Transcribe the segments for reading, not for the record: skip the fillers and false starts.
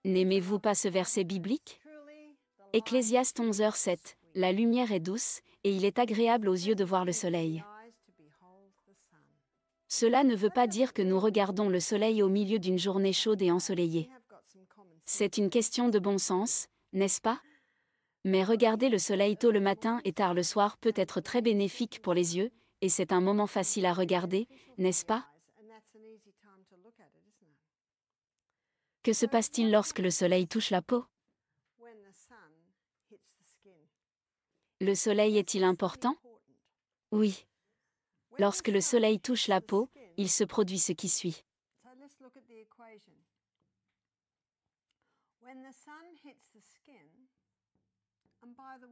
N'aimez-vous pas ce verset biblique? Ecclésiaste 11h7. La lumière est douce, et il est agréable aux yeux de voir le soleil. Cela ne veut pas dire que nous regardons le soleil au milieu d'une journée chaude et ensoleillée. C'est une question de bon sens, n'est-ce pas? Mais regarder le soleil tôt le matin et tard le soir peut être très bénéfique pour les yeux, et c'est un moment facile à regarder, n'est-ce pas? Que se passe-t-il lorsque le soleil touche la peau? Le soleil est-il important? Oui. Lorsque le soleil touche la peau, il se produit ce qui suit.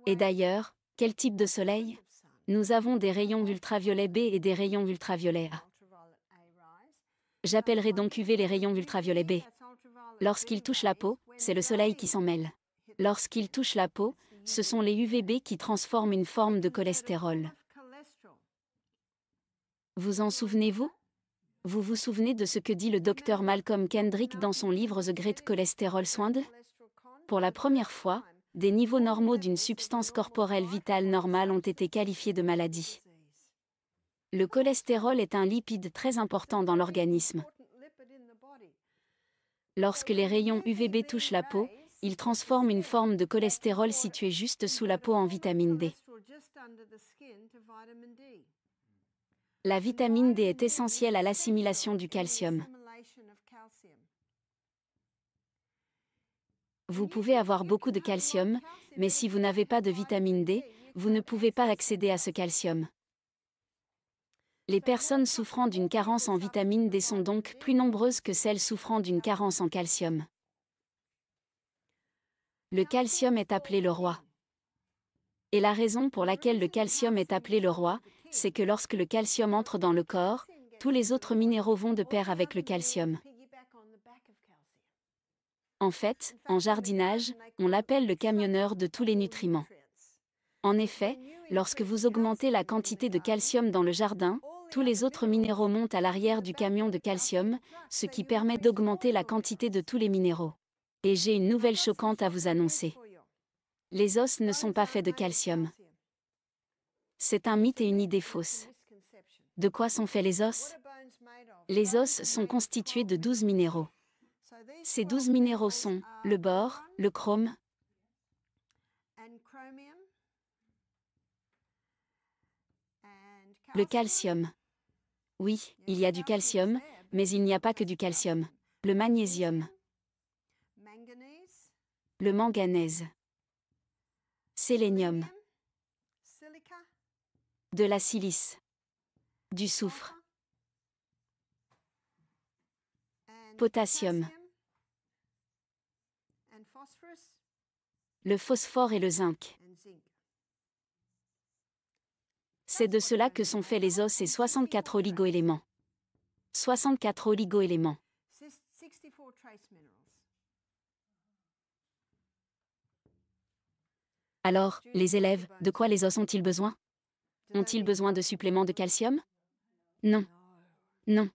Et d'ailleurs, quel type de soleil? Nous avons des rayons ultraviolets B et des rayons ultraviolets A. J'appellerai donc UV les rayons ultraviolets B. Lorsqu'ils touchent la peau, c'est le soleil qui s'en mêle. Lorsqu'ils touchent la peau, ce sont les UVB qui transforment une forme de cholestérol. Vous en souvenez-vous? Vous vous souvenez de ce que dit le docteur Malcolm Kendrick dans son livre The Great Cholesterol Swindle? Pour la première fois, des niveaux normaux d'une substance corporelle vitale normale ont été qualifiés de maladie. Le cholestérol est un lipide très important dans l'organisme. Lorsque les rayons UVB touchent la peau, ils transforment une forme de cholestérol située juste sous la peau en vitamine D. La vitamine D est essentielle à l'assimilation du calcium. Vous pouvez avoir beaucoup de calcium, mais si vous n'avez pas de vitamine D, vous ne pouvez pas accéder à ce calcium. Les personnes souffrant d'une carence en vitamine D sont donc plus nombreuses que celles souffrant d'une carence en calcium. Le calcium est appelé le roi. Et la raison pour laquelle le calcium est appelé le roi, c'est que lorsque le calcium entre dans le corps, tous les autres minéraux vont de pair avec le calcium. En fait, en jardinage, on l'appelle le camionneur de tous les nutriments. En effet, lorsque vous augmentez la quantité de calcium dans le jardin, tous les autres minéraux montent à l'arrière du camion de calcium, ce qui permet d'augmenter la quantité de tous les minéraux. Et j'ai une nouvelle choquante à vous annoncer. Les os ne sont pas faits de calcium. C'est un mythe et une idée fausse. De quoi sont faits les os? Les os sont constitués de 12 minéraux. Ces 12 minéraux sont le bore, le chrome, le calcium. Oui, il y a du calcium, mais il n'y a pas que du calcium. Le magnésium, le manganèse, sélénium, de la silice, du soufre, potassium, le phosphore et le zinc. C'est de cela que sont faits les os et 64 oligo-éléments. 64 oligo-éléments. Alors, les élèves, de quoi les os ont-ils besoin? Ont-ils besoin de suppléments de calcium? Non. Non.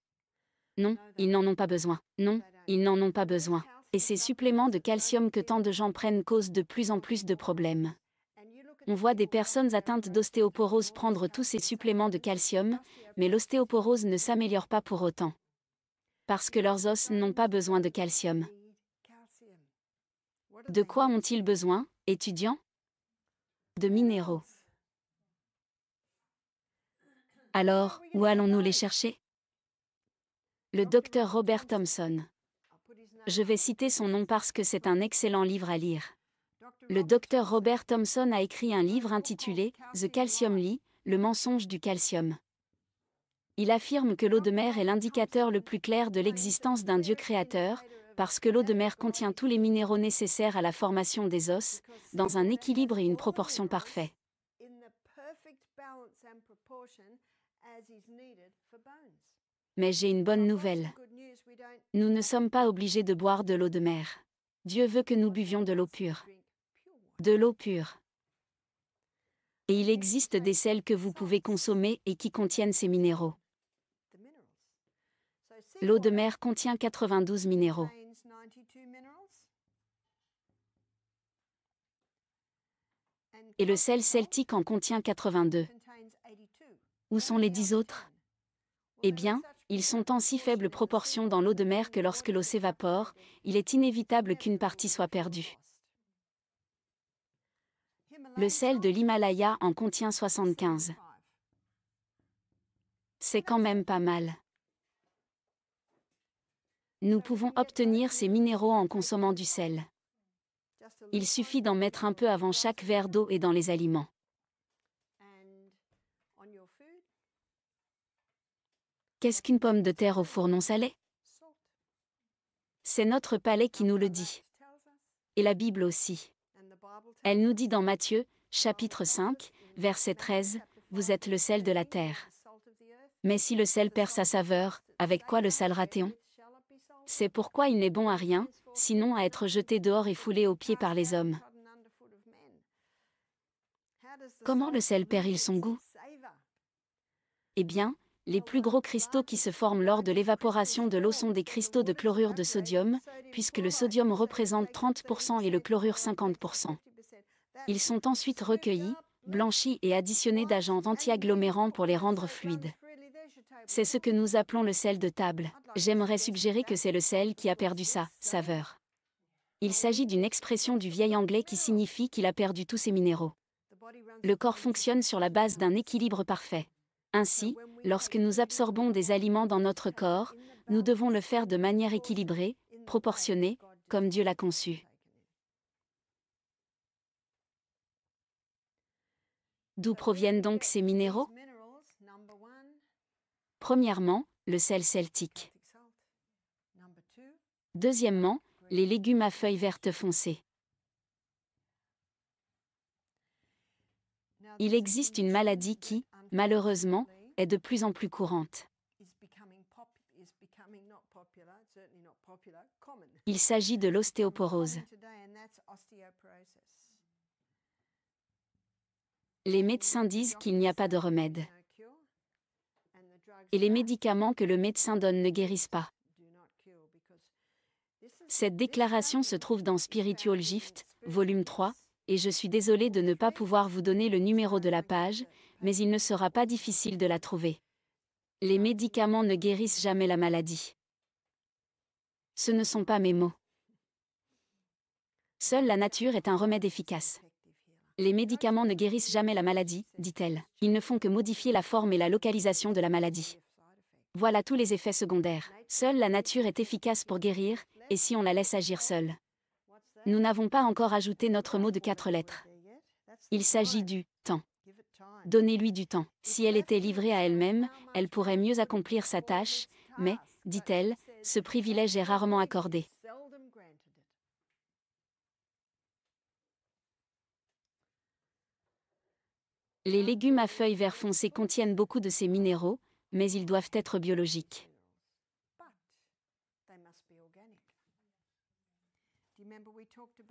Non, ils n'en ont pas besoin. Non, ils n'en ont pas besoin. Et ces suppléments de calcium que tant de gens prennent causent de plus en plus de problèmes. On voit des personnes atteintes d'ostéoporose prendre tous ces suppléments de calcium, mais l'ostéoporose ne s'améliore pas pour autant. Parce que leurs os n'ont pas besoin de calcium. De quoi ont-ils besoin, étudiants? De minéraux. Alors, où allons-nous les chercher? Le docteur Robert Thomson. Je vais citer son nom parce que c'est un excellent livre à lire. Le docteur Robert Thomson a écrit un livre intitulé « The Calcium Lie, le mensonge du calcium ». Il affirme que l'eau de mer est l'indicateur le plus clair de l'existence d'un Dieu créateur, parce que l'eau de mer contient tous les minéraux nécessaires à la formation des os, dans un équilibre et une proportion parfaits. Mais j'ai une bonne nouvelle. Nous ne sommes pas obligés de boire de l'eau de mer. Dieu veut que nous buvions de l'eau pure. De l'eau pure. Et il existe des sels que vous pouvez consommer et qui contiennent ces minéraux. L'eau de mer contient 92 minéraux. Et le sel celtique en contient 82. Où sont les 10 autres? Eh bien, ils sont en si faible proportion dans l'eau de mer que lorsque l'eau s'évapore, il est inévitable qu'une partie soit perdue. Le sel de l'Himalaya en contient 75. C'est quand même pas mal. Nous pouvons obtenir ces minéraux en consommant du sel. Il suffit d'en mettre un peu avant chaque verre d'eau et dans les aliments. Qu'est-ce qu'une pomme de terre au four non salé? C'est notre palais qui nous le dit. Et la Bible aussi. Elle nous dit dans Matthieu, chapitre 5, verset 13, « Vous êtes le sel de la terre. Mais si le sel perd sa saveur, avec quoi le salera-t-on? C'est pourquoi il n'est bon à rien, sinon à être jeté dehors et foulé aux pieds par les hommes. » Comment le sel perd-il son goût? Eh bien, les plus gros cristaux qui se forment lors de l'évaporation de l'eau sont des cristaux de chlorure de sodium, puisque le sodium représente 30% et le chlorure 50%. Ils sont ensuite recueillis, blanchis et additionnés d'agents anti-agglomérants pour les rendre fluides. C'est ce que nous appelons le sel de table. J'aimerais suggérer que c'est le sel qui a perdu sa saveur. Il s'agit d'une expression du vieil anglais qui signifie qu'il a perdu tous ses minéraux. Le corps fonctionne sur la base d'un équilibre parfait. Ainsi, lorsque nous absorbons des aliments dans notre corps, nous devons le faire de manière équilibrée, proportionnée, comme Dieu l'a conçu. D'où proviennent donc ces minéraux? Premièrement, le sel celtique. Deuxièmement, les légumes à feuilles vertes foncées. Il existe une maladie qui, malheureusement, est de plus en plus courante. Il s'agit de l'ostéoporose. Les médecins disent qu'il n'y a pas de remède. Et les médicaments que le médecin donne ne guérissent pas. Cette déclaration se trouve dans Spiritual Gift, volume 3, et je suis désolé de ne pas pouvoir vous donner le numéro de la page, mais il ne sera pas difficile de la trouver. Les médicaments ne guérissent jamais la maladie. Ce ne sont pas mes mots. Seule la nature est un remède efficace. Les médicaments ne guérissent jamais la maladie, dit-elle. Ils ne font que modifier la forme et la localisation de la maladie. Voilà tous les effets secondaires. Seule la nature est efficace pour guérir, et si on la laisse agir seule. Nous n'avons pas encore ajouté notre mot de 4 lettres. Il s'agit du temps. Donnez-lui du temps. Si elle était livrée à elle-même, elle pourrait mieux accomplir sa tâche, mais, dit-elle, ce privilège est rarement accordé. Les légumes à feuilles vert foncé contiennent beaucoup de ces minéraux, mais ils doivent être biologiques.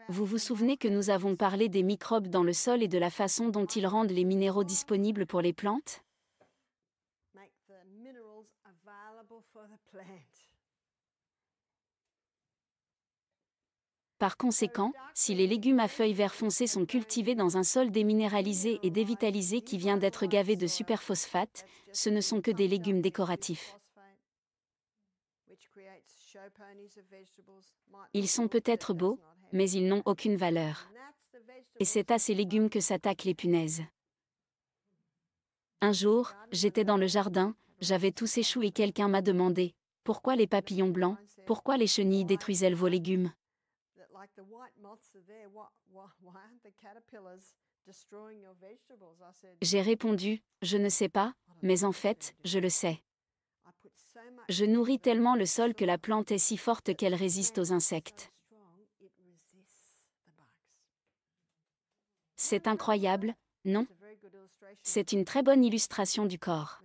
Vous vous souvenez que nous avons parlé des microbes dans le sol et de la façon dont ils rendent les minéraux disponibles pour les plantes? Par conséquent, si les légumes à feuilles vert foncé sont cultivés dans un sol déminéralisé et dévitalisé qui vient d'être gavé de superphosphate, ce ne sont que des légumes décoratifs. Ils sont peut-être beaux, mais ils n'ont aucune valeur. Et c'est à ces légumes que s'attaquent les punaises. Un jour, j'étais dans le jardin, j'avais tous ces choux et quelqu'un m'a demandé « Pourquoi les papillons blancs, pourquoi les chenilles détruisent-elles vos légumes ?» J'ai répondu « Je ne sais pas, mais en fait, je le sais. Je nourris tellement le sol que la plante est si forte qu'elle résiste aux insectes. » C'est incroyable, non? C'est une très bonne illustration du corps.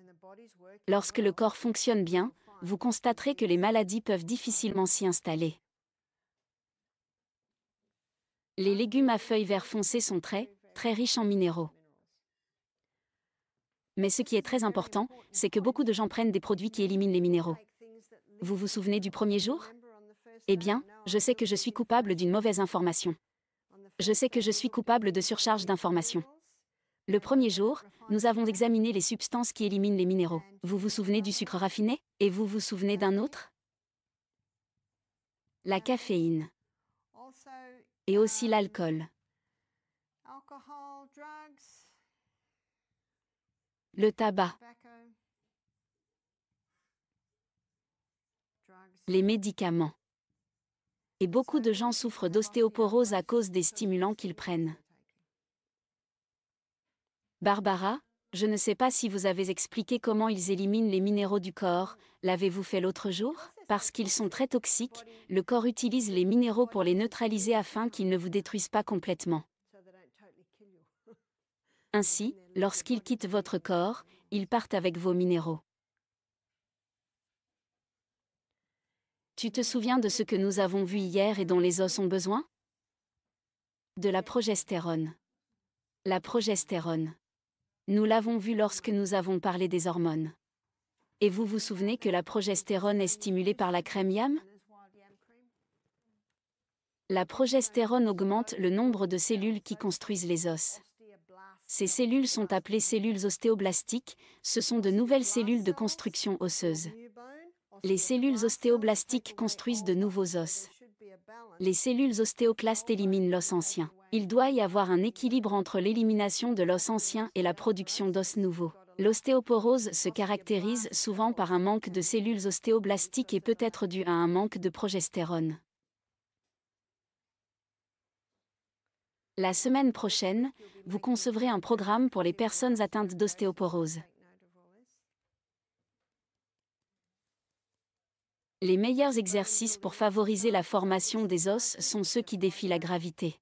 Lorsque le corps fonctionne bien, vous constaterez que les maladies peuvent difficilement s'y installer. Les légumes à feuilles vert foncé sont très riches en minéraux. Mais ce qui est très important, c'est que beaucoup de gens prennent des produits qui éliminent les minéraux. Vous vous souvenez du premier jour? Eh bien, je sais que je suis coupable d'une mauvaise information. Je sais que je suis coupable de surcharge d'informations. Le premier jour, nous avons examiné les substances qui éliminent les minéraux. Vous vous souvenez du sucre raffiné? Et vous vous souvenez d'un autre? La caféine. Et aussi l'alcool. Le tabac. Les médicaments. Et beaucoup de gens souffrent d'ostéoporose à cause des stimulants qu'ils prennent. Barbara, je ne sais pas si vous avez expliqué comment ils éliminent les minéraux du corps, l'avez-vous fait l'autre jour? Parce qu'ils sont très toxiques, le corps utilise les minéraux pour les neutraliser afin qu'ils ne vous détruisent pas complètement. Ainsi, lorsqu'ils quittent votre corps, ils partent avec vos minéraux. Tu te souviens de ce que nous avons vu hier et dont les os ont besoin? De la progestérone. La progestérone. Nous l'avons vu lorsque nous avons parlé des hormones. Et vous vous souvenez que la progestérone est stimulée par la crème YAM? La progestérone augmente le nombre de cellules qui construisent les os. Ces cellules sont appelées cellules ostéoblastiques, ce sont de nouvelles cellules de construction osseuse. Les cellules ostéoblastiques construisent de nouveaux os. Les cellules ostéoclastes éliminent l'os ancien. Il doit y avoir un équilibre entre l'élimination de l'os ancien et la production d'os nouveaux. L'ostéoporose se caractérise souvent par un manque de cellules ostéoblastiques et peut être due à un manque de progestérone. La semaine prochaine, vous concevrez un programme pour les personnes atteintes d'ostéoporose. Les meilleurs exercices pour favoriser la formation des os sont ceux qui défient la gravité.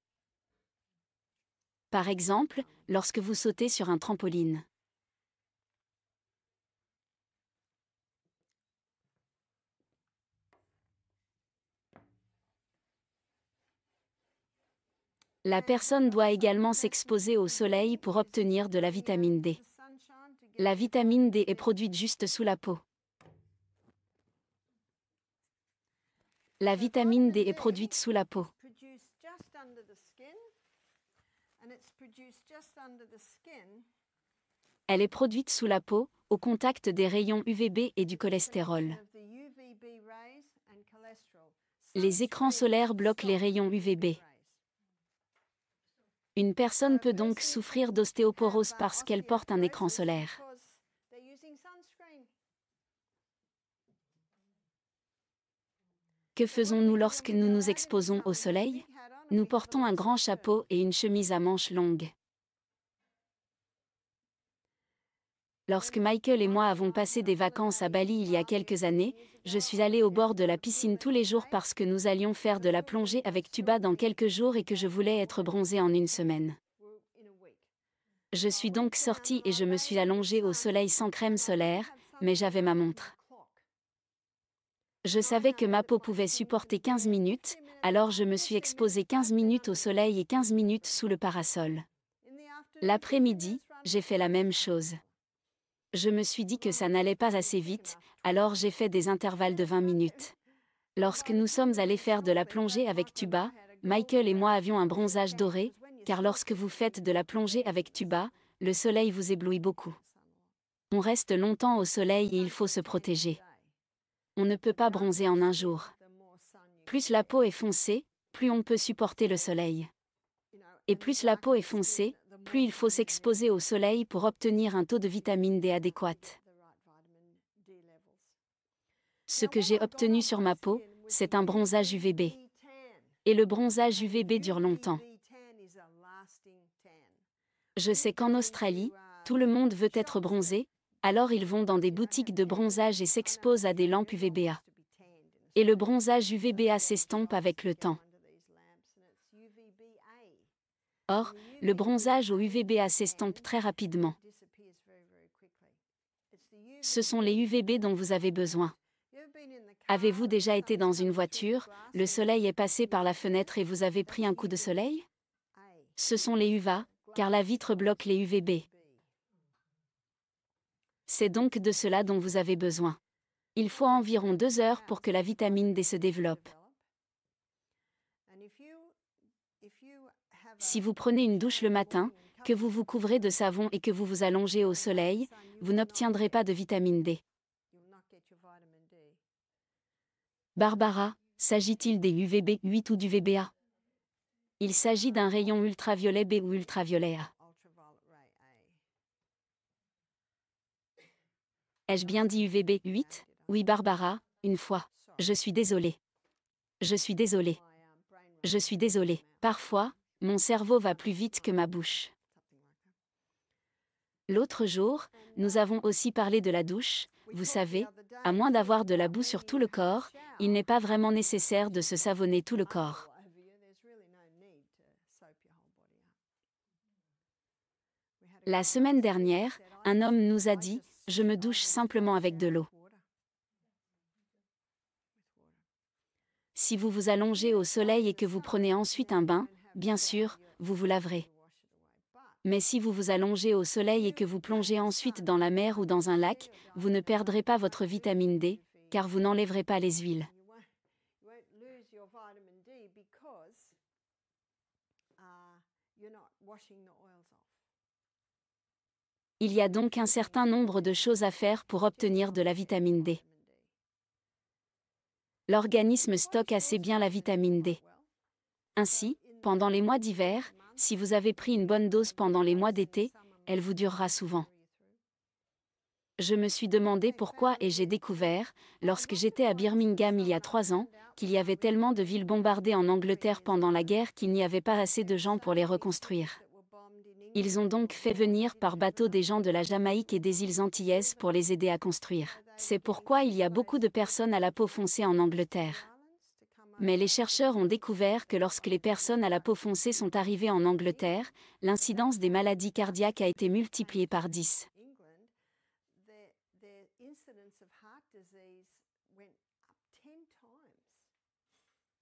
Par exemple, lorsque vous sautez sur un trampoline. La personne doit également s'exposer au soleil pour obtenir de la vitamine D. La vitamine D est produite juste sous la peau. La vitamine D est produite sous la peau. Elle est produite sous la peau, au contact des rayons UVB et du cholestérol. Les écrans solaires bloquent les rayons UVB. Une personne peut donc souffrir d'ostéoporose parce qu'elle porte un écran solaire. Que faisons-nous lorsque nous nous exposons au soleil? Nous portons un grand chapeau et une chemise à manches longues. Lorsque Michael et moi avons passé des vacances à Bali il y a quelques années, je suis allée au bord de la piscine tous les jours parce que nous allions faire de la plongée avec tuba dans quelques jours et que je voulais être bronzée en une semaine. Je suis donc sortie et je me suis allongée au soleil sans crème solaire, mais j'avais ma montre. Je savais que ma peau pouvait supporter 15 minutes, alors je me suis exposée 15 minutes au soleil et 15 minutes sous le parasol. L'après-midi, j'ai fait la même chose. Je me suis dit que ça n'allait pas assez vite, alors j'ai fait des intervalles de 20 minutes. Lorsque nous sommes allés faire de la plongée avec tuba, Michael et moi avions un bronzage doré, car lorsque vous faites de la plongée avec tuba, le soleil vous éblouit beaucoup. On reste longtemps au soleil et il faut se protéger. On ne peut pas bronzer en un jour. Plus la peau est foncée, plus on peut supporter le soleil. Et plus la peau est foncée, plus il faut s'exposer au soleil pour obtenir un taux de vitamine D adéquat. Ce que j'ai obtenu sur ma peau, c'est un bronzage UVB. Et le bronzage UVB dure longtemps. Je sais qu'en Australie, tout le monde veut être bronzé, alors ils vont dans des boutiques de bronzage et s'exposent à des lampes UVBA. Et le bronzage UVBA s'estompe avec le temps. Or, le bronzage au UVBA s'estompe très rapidement. Ce sont les UVB dont vous avez besoin. Avez-vous déjà été dans une voiture, le soleil est passé par la fenêtre et vous avez pris un coup de soleil? Ce sont les UVA, car la vitre bloque les UVB. C'est donc de cela dont vous avez besoin. Il faut environ 2 heures pour que la vitamine D se développe. Si vous prenez une douche le matin, que vous vous couvrez de savon et que vous vous allongez au soleil, vous n'obtiendrez pas de vitamine D. Barbara, s'agit-il des UVB 8 ou du VBA? Il s'agit d'un rayon ultraviolet B ou ultraviolet A. Ai-je bien dit UVB 8? Oui Barbara, une fois. Je suis désolée. Je suis désolée. Je suis désolée. Parfois, mon cerveau va plus vite que ma bouche. L'autre jour, nous avons aussi parlé de la douche. Vous savez, à moins d'avoir de la boue sur tout le corps, il n'est pas vraiment nécessaire de se savonner tout le corps. La semaine dernière, un homme nous a dit « Je me douche simplement avec de l'eau ». Si vous vous allongez au soleil et que vous prenez ensuite un bain, bien sûr, vous vous laverez. Mais si vous vous allongez au soleil et que vous plongez ensuite dans la mer ou dans un lac, vous ne perdrez pas votre vitamine D, car vous n'enlèverez pas les huiles. Il y a donc un certain nombre de choses à faire pour obtenir de la vitamine D. L'organisme stocke assez bien la vitamine D. Ainsi, pendant les mois d'hiver, si vous avez pris une bonne dose pendant les mois d'été, elle vous durera souvent. Je me suis demandé pourquoi et j'ai découvert, lorsque j'étais à Birmingham il y a 3 ans, qu'il y avait tellement de villes bombardées en Angleterre pendant la guerre qu'il n'y avait pas assez de gens pour les reconstruire. Ils ont donc fait venir par bateau des gens de la Jamaïque et des îles Antillaises pour les aider à construire. C'est pourquoi il y a beaucoup de personnes à la peau foncée en Angleterre. Mais les chercheurs ont découvert que lorsque les personnes à la peau foncée sont arrivées en Angleterre, l'incidence des maladies cardiaques a été multipliée par 10.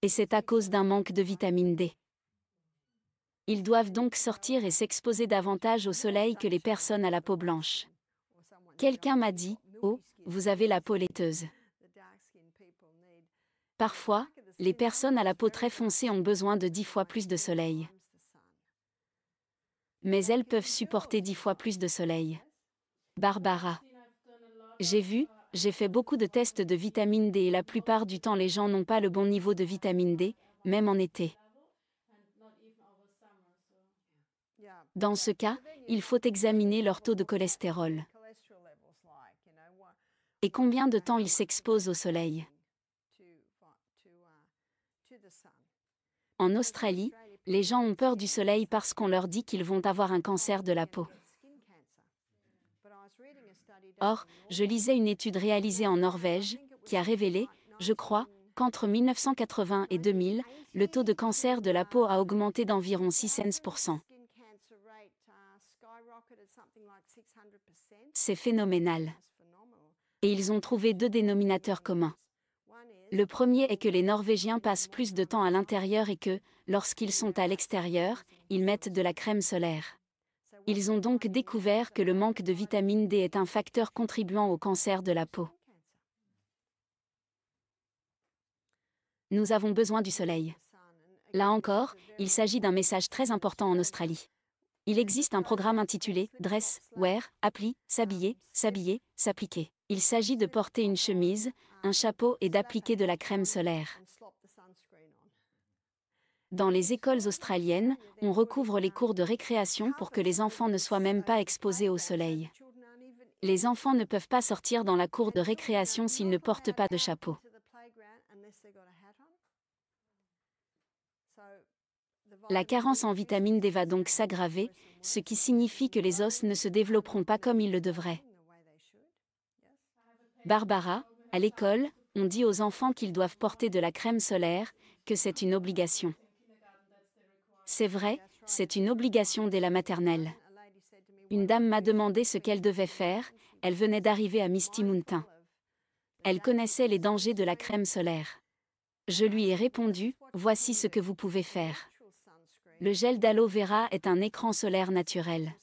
Et c'est à cause d'un manque de vitamine D. Ils doivent donc sortir et s'exposer davantage au soleil que les personnes à la peau blanche. Quelqu'un m'a dit « Oh, vous avez la peau laiteuse ». Parfois, les personnes à la peau très foncée ont besoin de 10 fois plus de soleil. Mais elles peuvent supporter 10 fois plus de soleil. Barbara. J'ai fait beaucoup de tests de vitamine D et la plupart du temps les gens n'ont pas le bon niveau de vitamine D, même en été. Dans ce cas, il faut examiner leur taux de cholestérol. Et combien de temps ils s'exposent au soleil. En Australie, les gens ont peur du soleil parce qu'on leur dit qu'ils vont avoir un cancer de la peau. Or, je lisais une étude réalisée en Norvège, qui a révélé, je crois, qu'entre 1980 et 2000, le taux de cancer de la peau a augmenté d'environ 600%. C'est phénoménal. Et ils ont trouvé 2 dénominateurs communs. Le premier est que les Norvégiens passent plus de temps à l'intérieur et que, lorsqu'ils sont à l'extérieur, ils mettent de la crème solaire. Ils ont donc découvert que le manque de vitamine D est un facteur contribuant au cancer de la peau. Nous avons besoin du soleil. Là encore, il s'agit d'un message très important en Australie. Il existe un programme intitulé « Dress, Wear, Apply, s'habiller, s'habiller, s'appliquer ». Il s'agit de porter une chemise, un chapeau et d'appliquer de la crème solaire. Dans les écoles australiennes, on recouvre les cours de récréation pour que les enfants ne soient même pas exposés au soleil. Les enfants ne peuvent pas sortir dans la cour de récréation s'ils ne portent pas de chapeau. La carence en vitamine D va donc s'aggraver, ce qui signifie que les os ne se développeront pas comme ils le devraient. Barbara, à l'école, on dit aux enfants qu'ils doivent porter de la crème solaire, que c'est une obligation. C'est vrai, c'est une obligation dès la maternelle. Une dame m'a demandé ce qu'elle devait faire, elle venait d'arriver à Misty Mountain. Elle connaissait les dangers de la crème solaire. Je lui ai répondu, voici ce que vous pouvez faire. Le gel d'aloe vera est un écran solaire naturel.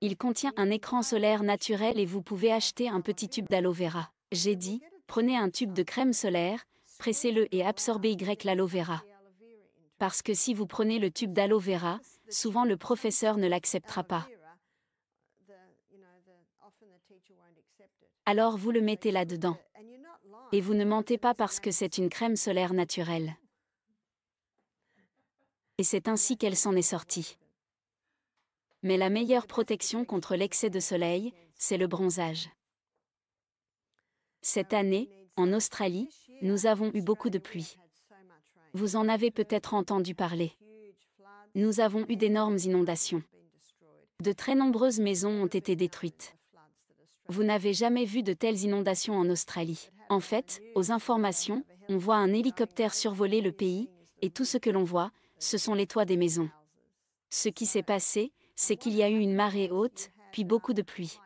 Il contient un écran solaire naturel et vous pouvez acheter un petit tube d'aloe vera. J'ai dit, prenez un tube de crème solaire, pressez-le et absorbez l'aloe vera. Parce que si vous prenez le tube d'aloe vera, souvent le professeur ne l'acceptera pas. Alors vous le mettez là-dedans. Et vous ne mentez pas parce que c'est une crème solaire naturelle. Et c'est ainsi qu'elle s'en est sortie. Mais la meilleure protection contre l'excès de soleil, c'est le bronzage. Cette année, en Australie, nous avons eu beaucoup de pluie. Vous en avez peut-être entendu parler. Nous avons eu d'énormes inondations. De très nombreuses maisons ont été détruites. Vous n'avez jamais vu de telles inondations en Australie. En fait, aux informations, on voit un hélicoptère survoler le pays, et tout ce que l'on voit, ce sont les toits des maisons. Ce qui s'est passé, c'est qu'il y a eu une marée haute, puis beaucoup de pluie.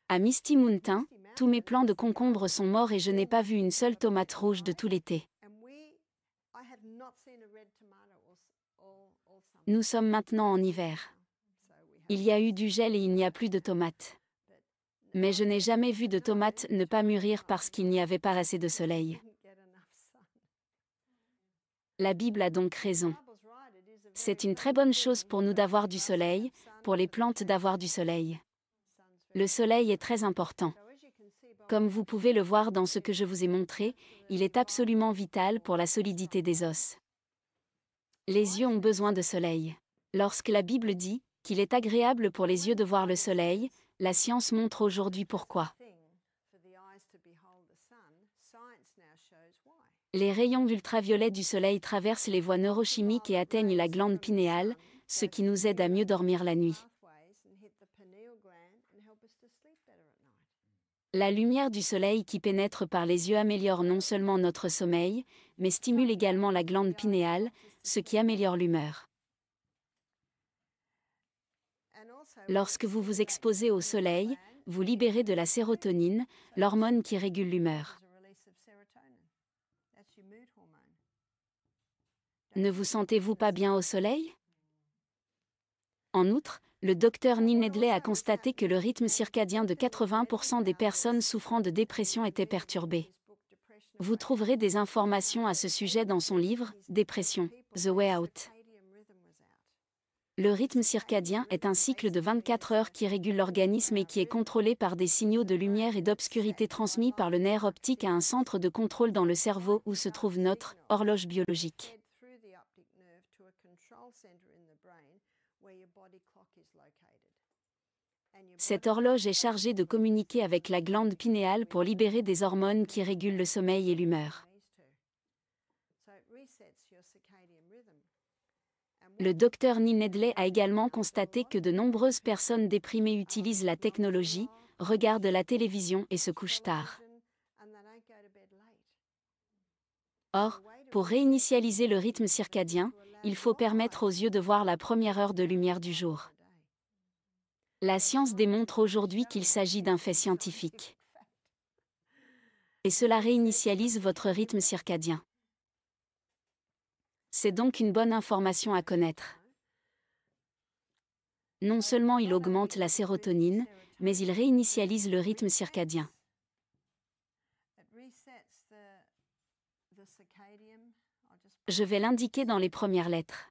À Misty Mountain, tous mes plants de concombres sont morts et je n'ai pas vu une seule tomate rouge de tout l'été. Nous sommes maintenant en hiver. Il y a eu du gel et il n'y a plus de tomates. Mais je n'ai jamais vu de tomates ne pas mûrir parce qu'il n'y avait pas assez de soleil. La Bible a donc raison. C'est une très bonne chose pour nous d'avoir du soleil, pour les plantes d'avoir du soleil. Le soleil est très important. Comme vous pouvez le voir dans ce que je vous ai montré, il est absolument vital pour la solidité des os. Les yeux ont besoin de soleil. Lorsque la Bible dit qu'il est agréable pour les yeux de voir le soleil, la science montre aujourd'hui pourquoi. Les rayons ultraviolets du soleil traversent les voies neurochimiques et atteignent la glande pinéale, ce qui nous aide à mieux dormir la nuit. La lumière du soleil qui pénètre par les yeux améliore non seulement notre sommeil, mais stimule également la glande pinéale, ce qui améliore l'humeur. Lorsque vous vous exposez au soleil, vous libérez de la sérotonine, l'hormone qui régule l'humeur. Ne vous sentez-vous pas bien au soleil? En outre, le docteur Neil Nedley a constaté que le rythme circadien de 80% des personnes souffrant de dépression était perturbé. Vous trouverez des informations à ce sujet dans son livre « Dépression, The Way Out ». Le rythme circadien est un cycle de 24 heures qui régule l'organisme et qui est contrôlé par des signaux de lumière et d'obscurité transmis par le nerf optique à un centre de contrôle dans le cerveau où se trouve notre horloge biologique. Cette horloge est chargée de communiquer avec la glande pinéale pour libérer des hormones qui régulent le sommeil et l'humeur. Le docteur Neil Nedley a également constaté que de nombreuses personnes déprimées utilisent la technologie, regardent la télévision et se couchent tard. Or, pour réinitialiser le rythme circadien, il faut permettre aux yeux de voir la première heure de lumière du jour. La science démontre aujourd'hui qu'il s'agit d'un fait scientifique. Et cela réinitialise votre rythme circadien. C'est donc une bonne information à connaître. Non seulement il augmente la sérotonine, mais il réinitialise le rythme circadien. Je vais l'indiquer dans les premières lettres.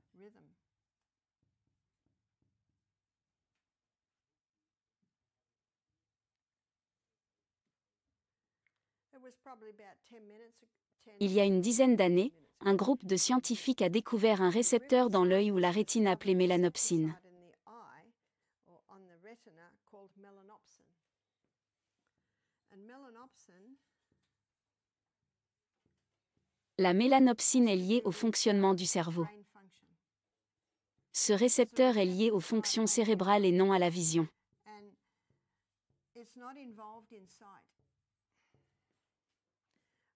Il y a une dizaine d'années, un groupe de scientifiques a découvert un récepteur dans l'œil ou la rétine appelé mélanopsine. La mélanopsine est liée au fonctionnement du cerveau. Ce récepteur est lié aux fonctions cérébrales et non à la vision.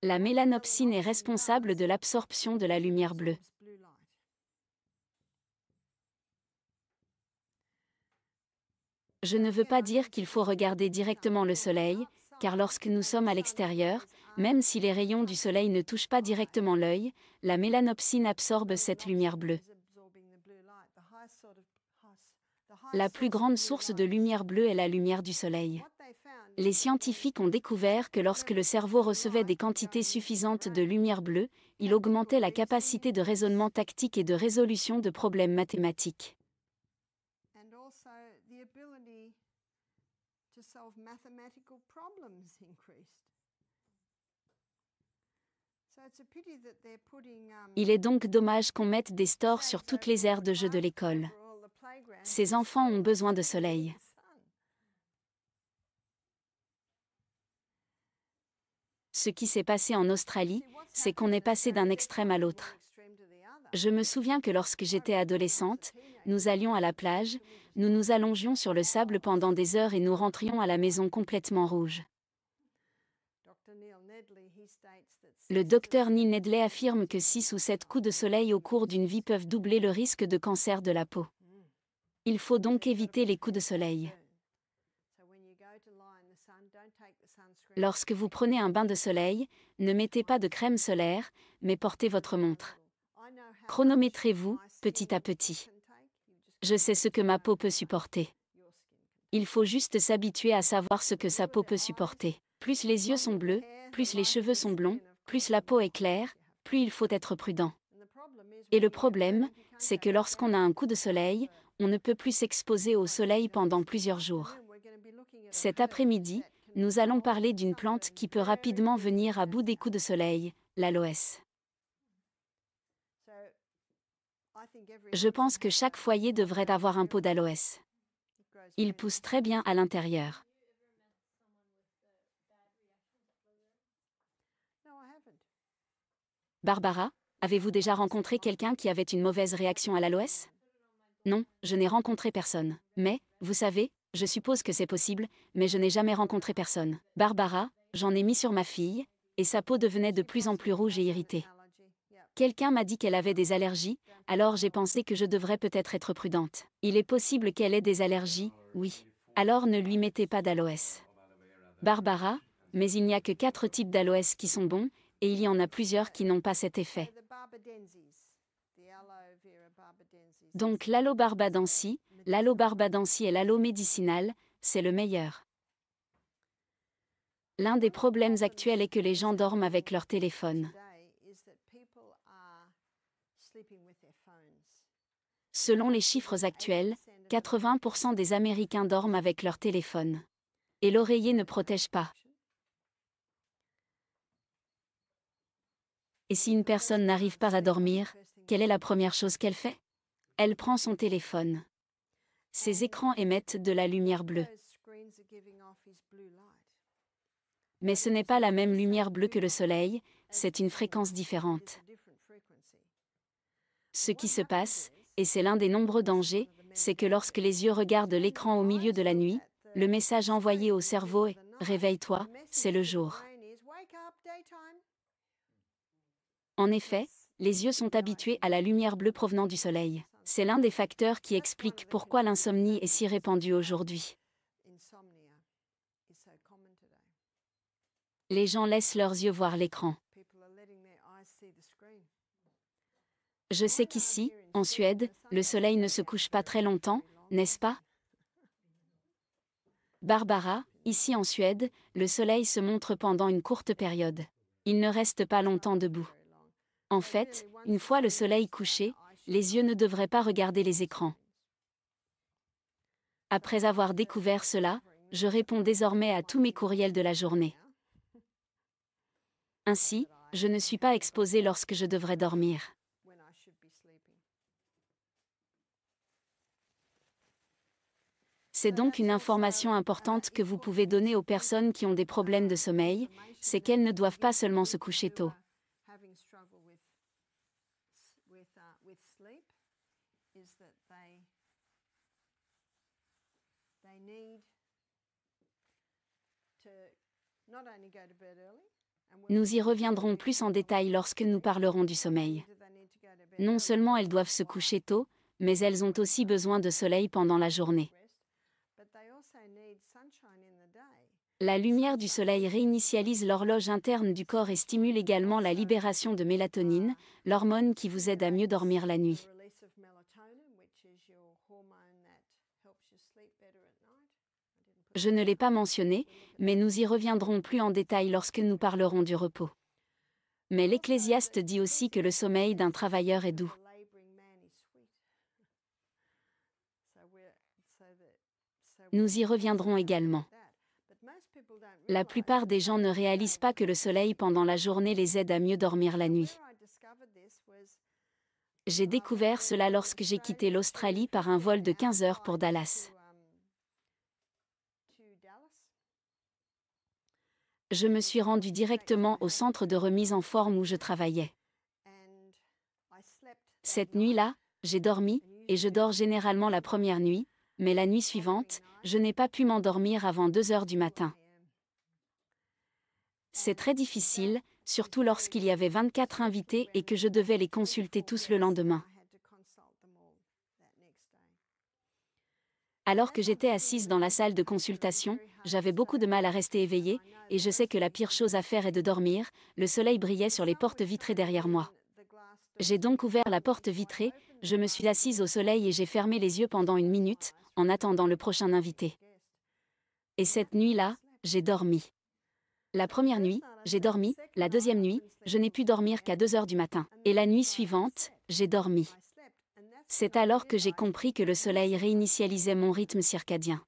La mélanopsine est responsable de l'absorption de la lumière bleue. Je ne veux pas dire qu'il faut regarder directement le soleil, car lorsque nous sommes à l'extérieur, même si les rayons du soleil ne touchent pas directement l'œil, la mélanopsine absorbe cette lumière bleue. La plus grande source de lumière bleue est la lumière du soleil. Les scientifiques ont découvert que lorsque le cerveau recevait des quantités suffisantes de lumière bleue, il augmentait la capacité de raisonnement tactique et de résolution de problèmes mathématiques. Il est donc dommage qu'on mette des stores sur toutes les aires de jeux de l'école. Ces enfants ont besoin de soleil. Ce qui s'est passé en Australie, c'est qu'on est passé d'un extrême à l'autre. Je me souviens que lorsque j'étais adolescente, nous allions à la plage, nous nous allongions sur le sable pendant des heures et nous rentrions à la maison complètement rouges. Le docteur Neil Nedley affirme que 6 ou 7 coups de soleil au cours d'une vie peuvent doubler le risque de cancer de la peau. Il faut donc éviter les coups de soleil. Lorsque vous prenez un bain de soleil, ne mettez pas de crème solaire, mais portez votre montre. Chronométrez-vous, petit à petit. Je sais ce que ma peau peut supporter. Il faut juste s'habituer à savoir ce que sa peau peut supporter. Plus les yeux sont bleus, plus les cheveux sont blonds, plus la peau est claire, plus il faut être prudent. Et le problème, c'est que lorsqu'on a un coup de soleil, on ne peut plus s'exposer au soleil pendant plusieurs jours. Cet après-midi, nous allons parler d'une plante qui peut rapidement venir à bout des coups de soleil, l'aloès. Je pense que chaque foyer devrait avoir un pot d'aloès. Il pousse très bien à l'intérieur. Barbara, avez-vous déjà rencontré quelqu'un qui avait une mauvaise réaction à l'aloès? Non, je n'ai rencontré personne. Mais, vous savez, je suppose que c'est possible, mais je n'ai jamais rencontré personne. Barbara, j'en ai mis sur ma fille, et sa peau devenait de plus en plus rouge et irritée. Quelqu'un m'a dit qu'elle avait des allergies, alors j'ai pensé que je devrais peut-être être prudente. Il est possible qu'elle ait des allergies, oui. Alors ne lui mettez pas d'aloès. Barbara, mais il n'y a que 4 types d'aloès qui sont bons, et il y en a plusieurs qui n'ont pas cet effet. Donc l'aloe barbadensis et l'aloe médicinal, c'est le meilleur. L'un des problèmes actuels est que les gens dorment avec leur téléphone. Selon les chiffres actuels, 80% des Américains dorment avec leur téléphone. Et l'oreiller ne protège pas. Et si une personne n'arrive pas à dormir, quelle est la première chose qu'elle fait? Elle prend son téléphone. Ces écrans émettent de la lumière bleue. Mais ce n'est pas la même lumière bleue que le soleil, c'est une fréquence différente. Ce qui se passe, et c'est l'un des nombreux dangers, c'est que lorsque les yeux regardent l'écran au milieu de la nuit, le message envoyé au cerveau est « Réveille-toi, c'est le jour ». En effet, les yeux sont habitués à la lumière bleue provenant du soleil. C'est l'un des facteurs qui explique pourquoi l'insomnie est si répandue aujourd'hui. Les gens laissent leurs yeux voir l'écran. Je sais qu'ici, en Suède, le soleil ne se couche pas très longtemps, n'est-ce pas? Barbara, ici en Suède, le soleil se montre pendant une courte période. Il ne reste pas longtemps debout. En fait, une fois le soleil couché, les yeux ne devraient pas regarder les écrans. Après avoir découvert cela, je réponds désormais à tous mes courriels de la journée. Ainsi, je ne suis pas exposée lorsque je devrais dormir. C'est donc une information importante que vous pouvez donner aux personnes qui ont des problèmes de sommeil, c'est qu'elles ne doivent pas seulement se coucher tôt. Nous y reviendrons plus en détail lorsque nous parlerons du sommeil. Non seulement elles doivent se coucher tôt, mais elles ont aussi besoin de soleil pendant la journée. La lumière du soleil réinitialise l'horloge interne du corps et stimule également la libération de mélatonine, l'hormone qui vous aide à mieux dormir la nuit. Je ne l'ai pas mentionné, mais nous y reviendrons plus en détail lorsque nous parlerons du repos. Mais l'Ecclésiaste dit aussi que le sommeil d'un travailleur est doux. Nous y reviendrons également. La plupart des gens ne réalisent pas que le soleil pendant la journée les aide à mieux dormir la nuit. J'ai découvert cela lorsque j'ai quitté l'Australie par un vol de 15 heures pour Dallas. Je me suis rendu directement au centre de remise en forme où je travaillais. Cette nuit-là, j'ai dormi, et je dors généralement la première nuit, mais la nuit suivante, je n'ai pas pu m'endormir avant 2 heures du matin. C'est très difficile, surtout lorsqu'il y avait 24 invités et que je devais les consulter tous le lendemain. Alors que j'étais assise dans la salle de consultation, j'avais beaucoup de mal à rester éveillée, et je sais que la pire chose à faire est de dormir. Le soleil brillait sur les portes vitrées derrière moi. J'ai donc ouvert la porte vitrée, je me suis assise au soleil et j'ai fermé les yeux pendant 1 minute, en attendant le prochain invité. Et cette nuit-là, j'ai dormi. La première nuit, j'ai dormi, la deuxième nuit, je n'ai pu dormir qu'à 2 heures du matin, et la nuit suivante, j'ai dormi. C'est alors que j'ai compris que le soleil réinitialisait mon rythme circadien.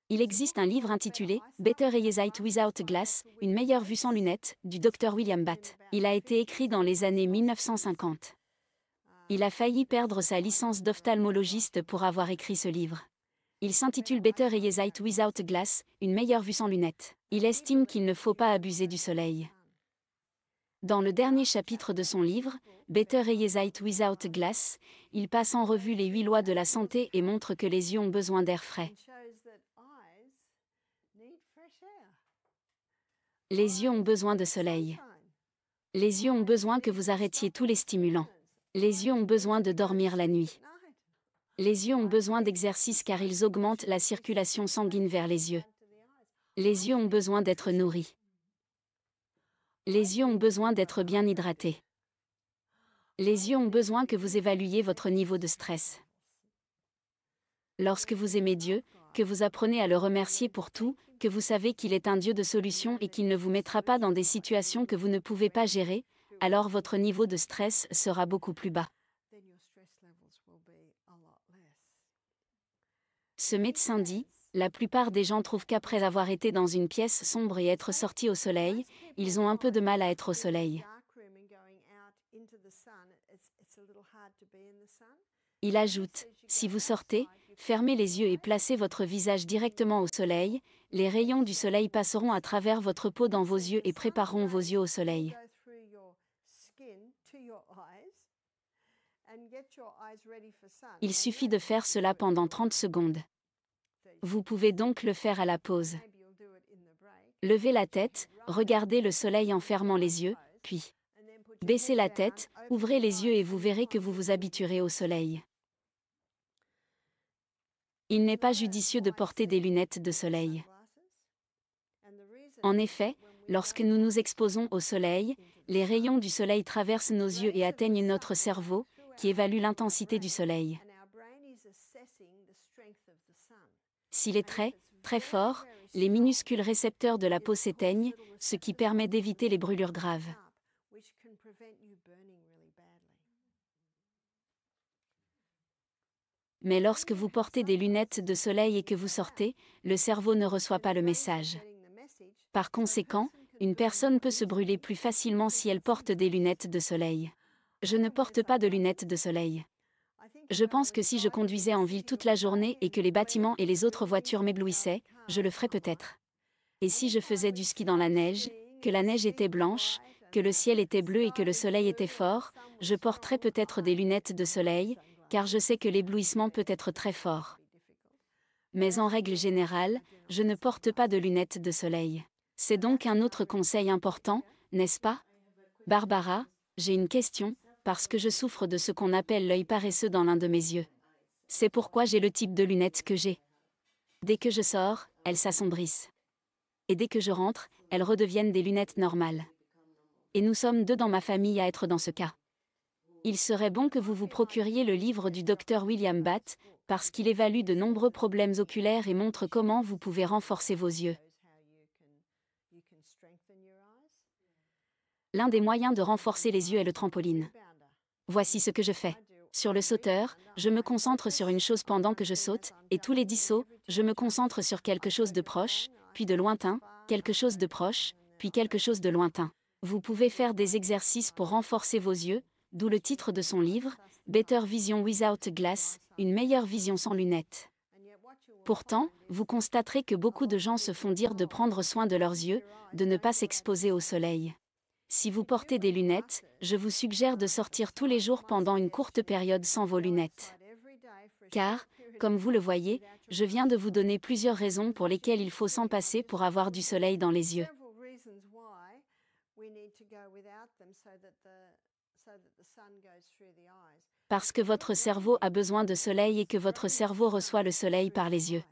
Il existe un livre intitulé « Better Eyesight Without Glass, une meilleure vue sans lunettes » du Dr William Batt. Il a été écrit dans les années 1950. Il a failli perdre sa licence d'ophtalmologiste pour avoir écrit ce livre. Il s'intitule « Better Eyesight Without Glass, une meilleure vue sans lunettes ». Il estime qu'il ne faut pas abuser du soleil. Dans le dernier chapitre de son livre, Better Eyesight Without Glass, il passe en revue les 8 lois de la santé et montre que les yeux ont besoin d'air frais. Les yeux ont besoin de soleil. Les yeux ont besoin que vous arrêtiez tous les stimulants. Les yeux ont besoin de dormir la nuit. Les yeux ont besoin d'exercice car ils augmentent la circulation sanguine vers les yeux. Les yeux ont besoin d'être nourris. Les yeux ont besoin d'être bien hydratés. Les yeux ont besoin que vous évaluiez votre niveau de stress. Lorsque vous aimez Dieu, que vous apprenez à le remercier pour tout, que vous savez qu'il est un Dieu de solution et qu'il ne vous mettra pas dans des situations que vous ne pouvez pas gérer, alors votre niveau de stress sera beaucoup plus bas. Ce médecin dit, la plupart des gens trouvent qu'après avoir été dans une pièce sombre et être sortis au soleil, ils ont un peu de mal à être au soleil. Il ajoute, si vous sortez, fermez les yeux et placez votre visage directement au soleil, les rayons du soleil passeront à travers votre peau dans vos yeux et prépareront vos yeux au soleil. Il suffit de faire cela pendant 30 secondes. Vous pouvez donc le faire à la pause. Levez la tête, regardez le soleil en fermant les yeux, puis baissez la tête, ouvrez les yeux et vous verrez que vous vous habituerez au soleil. Il n'est pas judicieux de porter des lunettes de soleil. En effet, lorsque nous nous exposons au soleil, les rayons du soleil traversent nos yeux et atteignent notre cerveau, qui évalue l'intensité du soleil. S'il est très, très fort, les minuscules récepteurs de la peau s'éteignent, ce qui permet d'éviter les brûlures graves. Mais lorsque vous portez des lunettes de soleil et que vous sortez, le cerveau ne reçoit pas le message. Par conséquent, une personne peut se brûler plus facilement si elle porte des lunettes de soleil. Je ne porte pas de lunettes de soleil. Je pense que si je conduisais en ville toute la journée et que les bâtiments et les autres voitures m'éblouissaient, je le ferais peut-être. Et si je faisais du ski dans la neige, que la neige était blanche, que le ciel était bleu et que le soleil était fort, je porterais peut-être des lunettes de soleil, car je sais que l'éblouissement peut être très fort. Mais en règle générale, je ne porte pas de lunettes de soleil. C'est donc un autre conseil important, n'est-ce pas? Barbara, j'ai une question, parce que je souffre de ce qu'on appelle l'œil paresseux dans l'un de mes yeux. C'est pourquoi j'ai le type de lunettes que j'ai. Dès que je sors, elles s'assombrissent. Et dès que je rentre, elles redeviennent des lunettes normales. Et nous sommes 2 dans ma famille à être dans ce cas. Il serait bon que vous vous procuriez le livre du Dr William Batt, parce qu'il évalue de nombreux problèmes oculaires et montre comment vous pouvez renforcer vos yeux. L'un des moyens de renforcer les yeux est le trampoline. Voici ce que je fais. Sur le sauteur, je me concentre sur une chose pendant que je saute, et tous les 10 sauts, je me concentre sur quelque chose de proche, puis de lointain, quelque chose de proche, puis quelque chose de lointain. Vous pouvez faire des exercices pour renforcer vos yeux, d'où le titre de son livre, Better Vision Without Glass, une meilleure vision sans lunettes. Pourtant, vous constaterez que beaucoup de gens se font dire de prendre soin de leurs yeux, de ne pas s'exposer au soleil. Si vous portez des lunettes, je vous suggère de sortir tous les jours pendant une courte période sans vos lunettes. Car, comme vous le voyez, je viens de vous donner plusieurs raisons pour lesquelles il faut s'en passer pour avoir du soleil dans les yeux. Parce que votre cerveau a besoin de soleil et que votre cerveau reçoit le soleil par les yeux.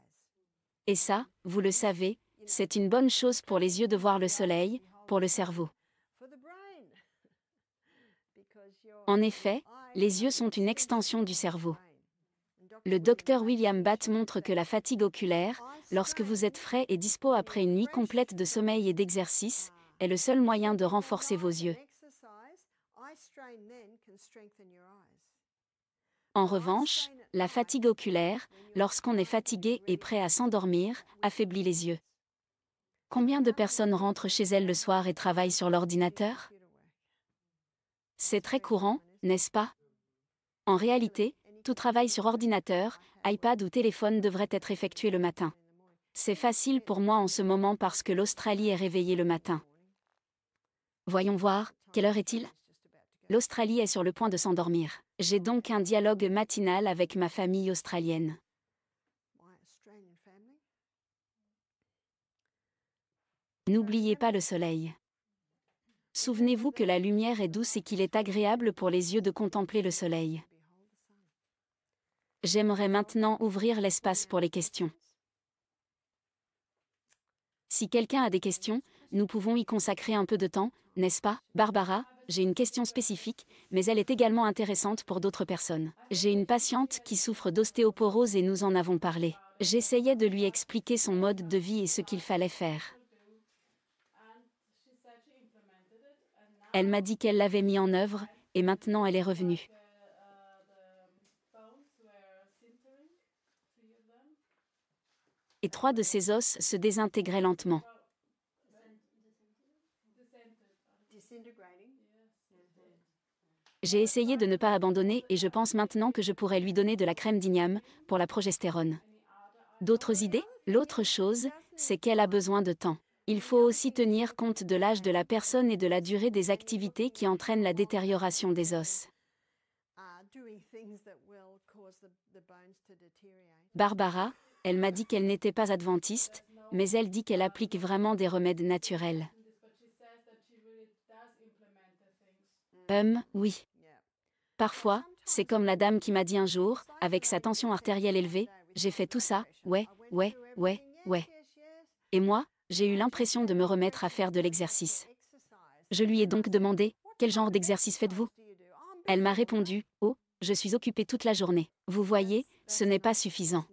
Et ça, vous le savez, c'est une bonne chose pour les yeux de voir le soleil, pour le cerveau. En effet, les yeux sont une extension du cerveau. Le docteur William Batt montre que la fatigue oculaire, lorsque vous êtes frais et dispo après une nuit complète de sommeil et d'exercice, est le seul moyen de renforcer vos yeux. En revanche, la fatigue oculaire, lorsqu'on est fatigué et prêt à s'endormir, affaiblit les yeux. Combien de personnes rentrent chez elles le soir et travaillent sur l'ordinateur ? C'est très courant, n'est-ce pas ? En réalité, tout travail sur ordinateur, iPad ou téléphone devrait être effectué le matin. C'est facile pour moi en ce moment parce que l'Australie est réveillée le matin. Voyons voir, quelle heure est-il ? L'Australie est sur le point de s'endormir. J'ai donc un dialogue matinal avec ma famille australienne. N'oubliez pas le soleil. Souvenez-vous que la lumière est douce et qu'il est agréable pour les yeux de contempler le soleil. J'aimerais maintenant ouvrir l'espace pour les questions. Si quelqu'un a des questions, nous pouvons y consacrer un peu de temps, n'est-ce pas, Barbara ? J'ai une question spécifique, mais elle est également intéressante pour d'autres personnes. J'ai une patiente qui souffre d'ostéoporose et nous en avons parlé. J'essayais de lui expliquer son mode de vie et ce qu'il fallait faire. Elle m'a dit qu'elle l'avait mis en œuvre, et maintenant elle est revenue. Et 3 de ses os se désintégraient lentement. J'ai essayé de ne pas abandonner et je pense maintenant que je pourrais lui donner de la crème d'igname pour la progestérone. D'autres idées ? L'autre chose, c'est qu'elle a besoin de temps. Il faut aussi tenir compte de l'âge de la personne et de la durée des activités qui entraînent la détérioration des os. Barbara, elle m'a dit qu'elle n'était pas adventiste, mais elle dit qu'elle applique vraiment des remèdes naturels. Oui. Parfois, c'est comme la dame qui m'a dit un jour, avec sa tension artérielle élevée, j'ai fait tout ça, ouais. Et moi, j'ai eu l'impression de me remettre à faire de l'exercice. Je lui ai donc demandé, quel genre d'exercice faites-vous ? Elle m'a répondu, oh, je suis occupée toute la journée. Vous voyez, ce n'est pas suffisant.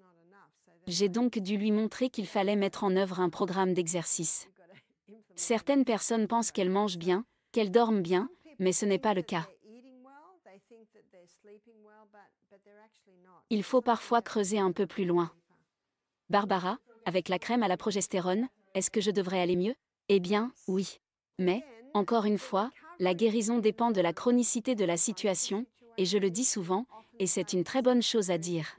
J'ai donc dû lui montrer qu'il fallait mettre en œuvre un programme d'exercice. Certaines personnes pensent qu'elles mangent bien, qu'elles dorment bien, mais ce n'est pas le cas. Il faut parfois creuser un peu plus loin. Barbara, avec la crème à la progestérone, est-ce que je devrais aller mieux ? Eh bien, oui. Mais, encore une fois, la guérison dépend de la chronicité de la situation, et je le dis souvent, et c'est une très bonne chose à dire.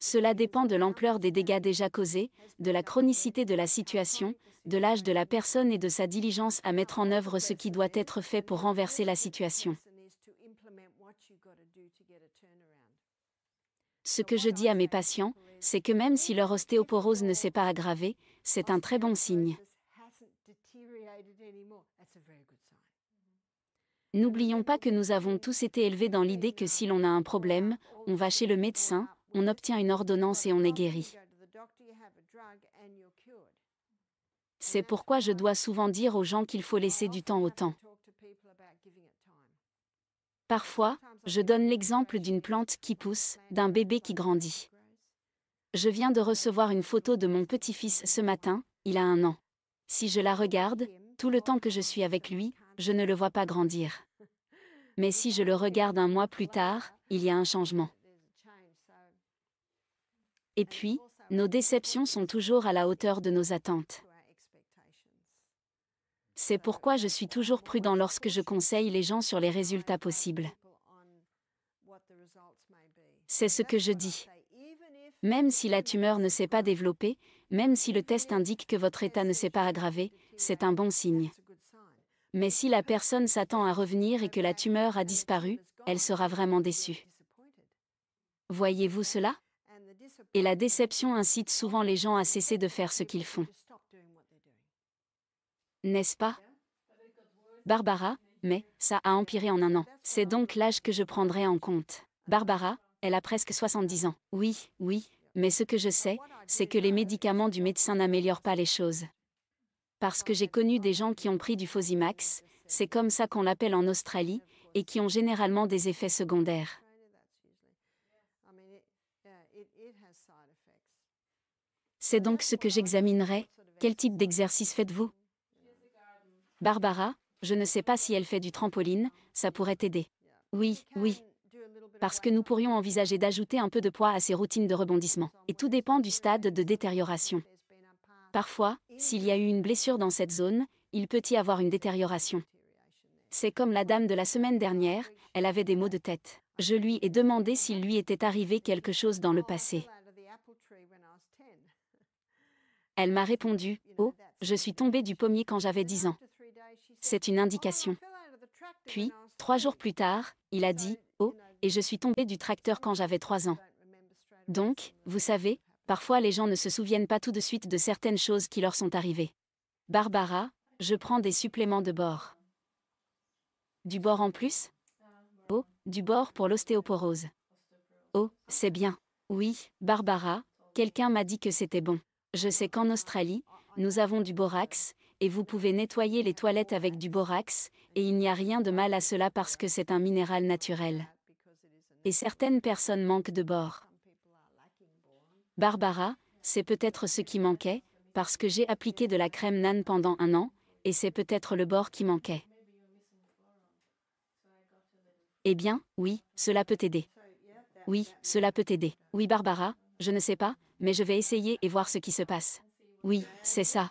Cela dépend de l'ampleur des dégâts déjà causés, de la chronicité de la situation, de l'âge de la personne et de sa diligence à mettre en œuvre ce qui doit être fait pour renverser la situation. Ce que je dis à mes patients, c'est que même si leur ostéoporose ne s'est pas aggravée, c'est un très bon signe. N'oublions pas que nous avons tous été élevés dans l'idée que si l'on a un problème, on va chez le médecin, on obtient une ordonnance et on est guéri. C'est pourquoi je dois souvent dire aux gens qu'il faut laisser du temps au temps. Parfois, je donne l'exemple d'une plante qui pousse, d'un bébé qui grandit. Je viens de recevoir une photo de mon petit-fils ce matin, il a 1 an. Si je la regarde, tout le temps que je suis avec lui, je ne le vois pas grandir. Mais si je le regarde 1 mois plus tard, il y a un changement. Et puis, nos déceptions sont toujours à la hauteur de nos attentes. C'est pourquoi je suis toujours prudent lorsque je conseille les gens sur les résultats possibles. C'est ce que je dis. Même si la tumeur ne s'est pas développée, même si le test indique que votre état ne s'est pas aggravé, c'est un bon signe. Mais si la personne s'attend à revenir et que la tumeur a disparu, elle sera vraiment déçue. Voyez-vous cela? Et la déception incite souvent les gens à cesser de faire ce qu'ils font. N'est-ce pas? Barbara, mais ça a empiré en 1 an. C'est donc l'âge que je prendrai en compte. Barbara, elle a presque 70 ans. Oui, mais ce que je sais, c'est que les médicaments du médecin n'améliorent pas les choses. Parce que j'ai connu des gens qui ont pris du Fosimax, c'est comme ça qu'on l'appelle en Australie, et qui ont généralement des effets secondaires. C'est donc ce que j'examinerai. Quel type d'exercice faites-vous? Barbara, je ne sais pas si elle fait du trampoline, ça pourrait t'aider. Oui. Parce que nous pourrions envisager d'ajouter un peu de poids à ces routines de rebondissement. Et tout dépend du stade de détérioration. Parfois, s'il y a eu une blessure dans cette zone, il peut y avoir une détérioration. C'est comme la dame de la semaine dernière, elle avait des maux de tête. Je lui ai demandé s'il lui était arrivé quelque chose dans le passé. Elle m'a répondu, « Oh, je suis tombée du pommier quand j'avais 10 ans. » C'est une indication. Puis, 3 jours plus tard, il a dit, « Oh, et je suis tombée du tracteur quand j'avais 3 ans. » Donc, vous savez, parfois les gens ne se souviennent pas tout de suite de certaines choses qui leur sont arrivées. Barbara, je prends des suppléments de bore. Du bore en plus? Oh, du bore pour l'ostéoporose. Oh, c'est bien. Oui, Barbara, quelqu'un m'a dit que c'était bon. Je sais qu'en Australie, nous avons du borax, et vous pouvez nettoyer les toilettes avec du borax, et il n'y a rien de mal à cela parce que c'est un minéral naturel. Et certaines personnes manquent de bore. Barbara, c'est peut-être ce qui manquait, parce que j'ai appliqué de la crème NAN pendant 1 an, et c'est peut-être le bore qui manquait. Eh bien, oui, cela peut t'aider. Oui, cela peut t'aider. Oui, Barbara, je ne sais pas, mais je vais essayer et voir ce qui se passe. Oui, c'est ça.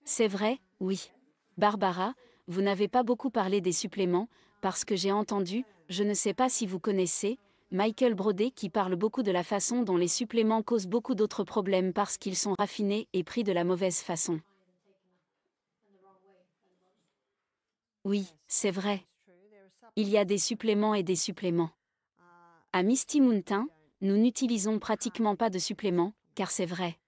C'est vrai, oui. Barbara, vous n'avez pas beaucoup parlé des suppléments, parce que j'ai entendu, je ne sais pas si vous connaissez, Michael Brodet qui parle beaucoup de la façon dont les suppléments causent beaucoup d'autres problèmes parce qu'ils sont raffinés et pris de la mauvaise façon. Oui, c'est vrai. Il y a des suppléments et des suppléments. À Misty Mountain, nous n'utilisons pratiquement pas de suppléments, car c'est vrai.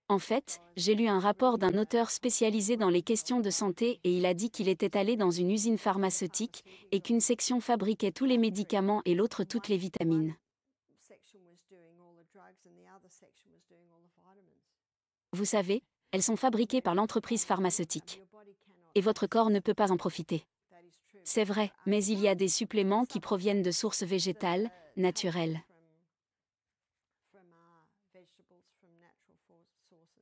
En fait, j'ai lu un rapport d'un auteur spécialisé dans les questions de santé et il a dit qu'il était allé dans une usine pharmaceutique et qu'une section fabriquait tous les médicaments et l'autre toutes les vitamines. Vous savez, elles sont fabriquées par l'entreprise pharmaceutique. Et votre corps ne peut pas en profiter. C'est vrai, mais il y a des suppléments qui proviennent de sources végétales, naturelles.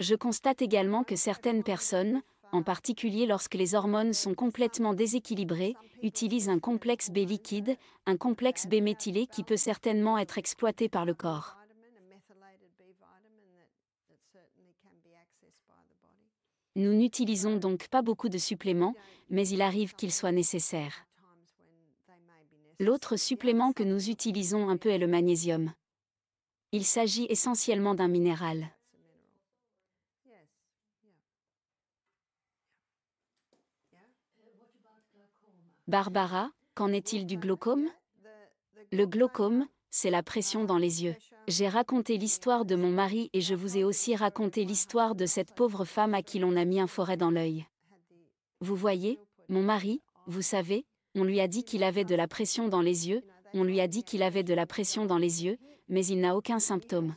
Je constate également que certaines personnes, en particulier lorsque les hormones sont complètement déséquilibrées, utilisent un complexe B liquide, un complexe B méthylé qui peut certainement être exploité par le corps. Nous n'utilisons donc pas beaucoup de suppléments, mais il arrive qu'ils soient nécessaires. L'autre supplément que nous utilisons un peu est le magnésium. Il s'agit essentiellement d'un minéral. Barbara, qu'en est-il du glaucome? Le glaucome, c'est la pression dans les yeux. J'ai raconté l'histoire de mon mari et je vous ai aussi raconté l'histoire de cette pauvre femme à qui l'on a mis un forêt dans l'œil. Vous voyez, mon mari, vous savez, on lui a dit qu'il avait de la pression dans les yeux, on lui a dit qu'il avait de la pression dans les yeux, mais il n'a aucun symptôme.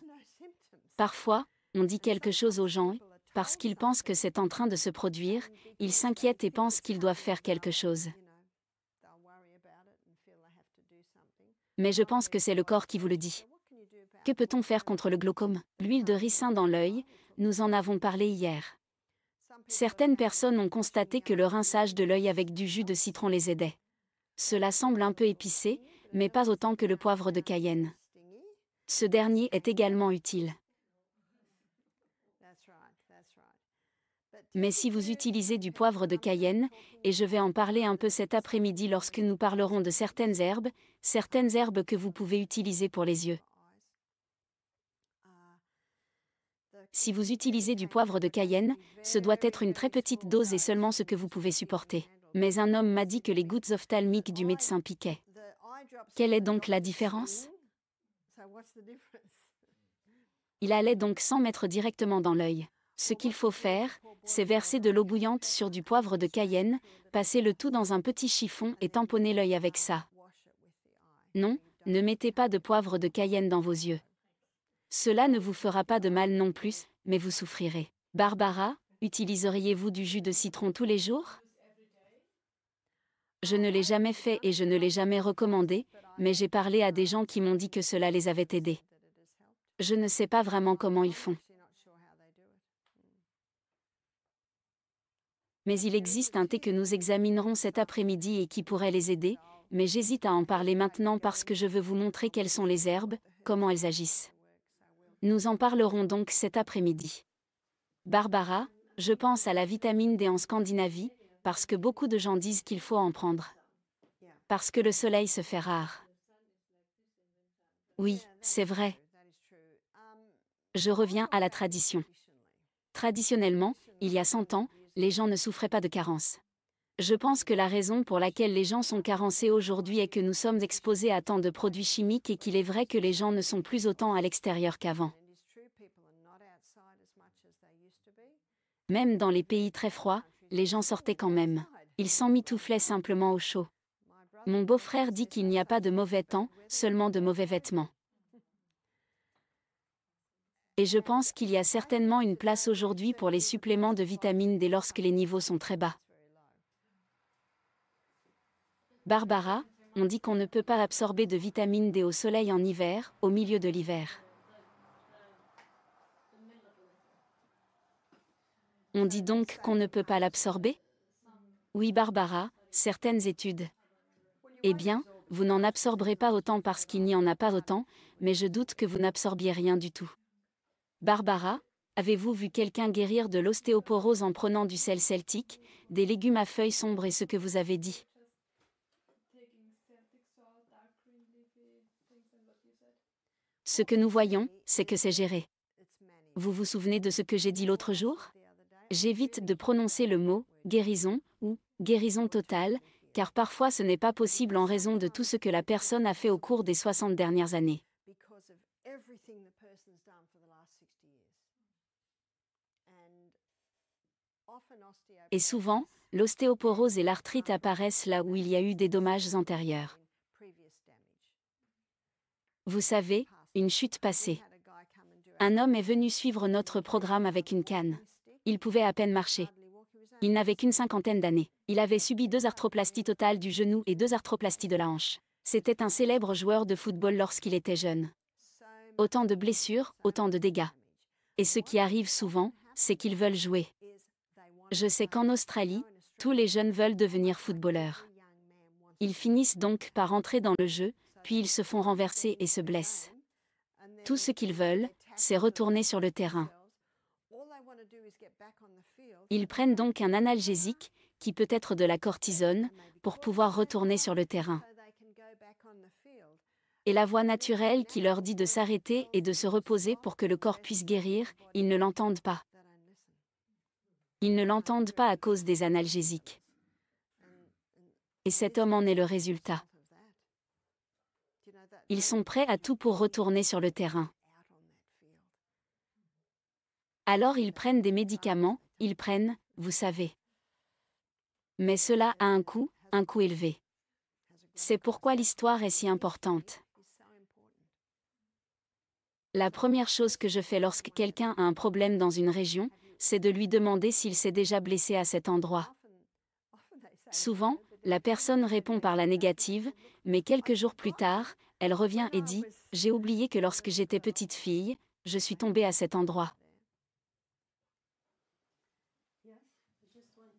Parfois, on dit quelque chose aux gens, parce qu'ils pensent que c'est en train de se produire, ils s'inquiètent et pensent qu'ils doivent faire quelque chose. Mais je pense que c'est le corps qui vous le dit. Que peut-on faire contre le glaucome? L'huile de ricin dans l'œil, nous en avons parlé hier. Certaines personnes ont constaté que le rinçage de l'œil avec du jus de citron les aidait. Cela semble un peu épicé, mais pas autant que le poivre de Cayenne. Ce dernier est également utile. Mais si vous utilisez du poivre de Cayenne, et je vais en parler un peu cet après-midi lorsque nous parlerons de certaines herbes que vous pouvez utiliser pour les yeux. Si vous utilisez du poivre de Cayenne, ce doit être une très petite dose et seulement ce que vous pouvez supporter. Mais un homme m'a dit que les gouttes ophtalmiques du médecin piquaient. Quelle est donc la différence? Il allait donc sans mettre directement dans l'œil. Ce qu'il faut faire, c'est verser de l'eau bouillante sur du poivre de Cayenne, passer le tout dans un petit chiffon et tamponner l'œil avec ça. Non, ne mettez pas de poivre de Cayenne dans vos yeux. Cela ne vous fera pas de mal non plus, mais vous souffrirez. Barbara, utiliseriez-vous du jus de citron tous les jours? Je ne l'ai jamais fait et je ne l'ai jamais recommandé, mais j'ai parlé à des gens qui m'ont dit que cela les avait aidés. Je ne sais pas vraiment comment ils font. Mais il existe un thé que nous examinerons cet après-midi et qui pourrait les aider, mais j'hésite à en parler maintenant parce que je veux vous montrer quelles sont les herbes, comment elles agissent. Nous en parlerons donc cet après-midi. Barbara, je pense à la vitamine D en Scandinavie, parce que beaucoup de gens disent qu'il faut en prendre. Parce que le soleil se fait rare. Oui, c'est vrai. Je reviens à la tradition. Traditionnellement, il y a 100 ans, les gens ne souffraient pas de carence. Je pense que la raison pour laquelle les gens sont carencés aujourd'hui est que nous sommes exposés à tant de produits chimiques et qu'il est vrai que les gens ne sont plus autant à l'extérieur qu'avant. Même dans les pays très froids, les gens sortaient quand même. Ils s'emmitouflaient simplement au chaud. Mon beau-frère dit qu'il n'y a pas de mauvais temps, seulement de mauvais vêtements. Et je pense qu'il y a certainement une place aujourd'hui pour les suppléments de vitamine D lorsque les niveaux sont très bas. Barbara, on dit qu'on ne peut pas absorber de vitamine D au soleil en hiver, au milieu de l'hiver. On dit donc qu'on ne peut pas l'absorber? Oui Barbara, certaines études. Eh bien, vous n'en absorberez pas autant parce qu'il n'y en a pas autant, mais je doute que vous n'absorbiez rien du tout. Barbara, avez-vous vu quelqu'un guérir de l'ostéoporose en prenant du sel celtique, des légumes à feuilles sombres et ce que vous avez dit? Ce que nous voyons, c'est que c'est géré. Vous vous souvenez de ce que j'ai dit l'autre jour? J'évite de prononcer le mot « guérison » ou « guérison totale », car parfois ce n'est pas possible en raison de tout ce que la personne a fait au cours des 60 dernières années. Et souvent, l'ostéoporose et l'arthrite apparaissent là où il y a eu des dommages antérieurs. Vous savez, une chute passée. Un homme est venu suivre notre programme avec une canne. Il pouvait à peine marcher. Il n'avait qu'une 50aine d'années. Il avait subi 2 arthroplasties totales du genou et 2 arthroplasties de la hanche. C'était un célèbre joueur de football lorsqu'il était jeune. Autant de blessures, autant de dégâts. Et ce qui arrive souvent, c'est qu'ils veulent jouer. Je sais qu'en Australie, tous les jeunes veulent devenir footballeurs. Ils finissent donc par entrer dans le jeu, puis ils se font renverser et se blessent. Tout ce qu'ils veulent, c'est retourner sur le terrain. Ils prennent donc un analgésique, qui peut être de la cortisone, pour pouvoir retourner sur le terrain. Et la voix naturelle qui leur dit de s'arrêter et de se reposer pour que le corps puisse guérir, ils ne l'entendent pas. Ils ne l'entendent pas à cause des analgésiques. Et cet homme en est le résultat. Ils sont prêts à tout pour retourner sur le terrain. Alors ils prennent des médicaments, ils prennent, vous savez. Mais cela a un coût élevé. C'est pourquoi l'histoire est si importante. La première chose que je fais lorsque quelqu'un a un problème dans une région, c'est de lui demander s'il s'est déjà blessé à cet endroit. Souvent, la personne répond par la négative, mais quelques jours plus tard, elle revient et dit « J'ai oublié que lorsque j'étais petite fille, je suis tombée à cet endroit. »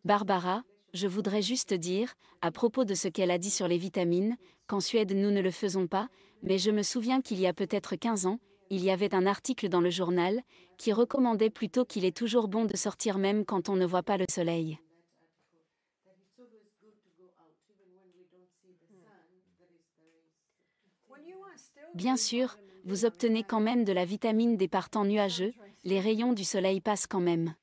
Barbara, je voudrais juste dire, à propos de ce qu'elle a dit sur les vitamines, qu'en Suède nous ne le faisons pas, mais je me souviens qu'il y a peut-être 15 ans, il y avait un article dans le journal, qui recommandait plutôt qu'il est toujours bon de sortir même quand on ne voit pas le soleil. Bien sûr, vous obtenez quand même de la vitamine D par temps nuageux, les rayons du soleil passent quand même.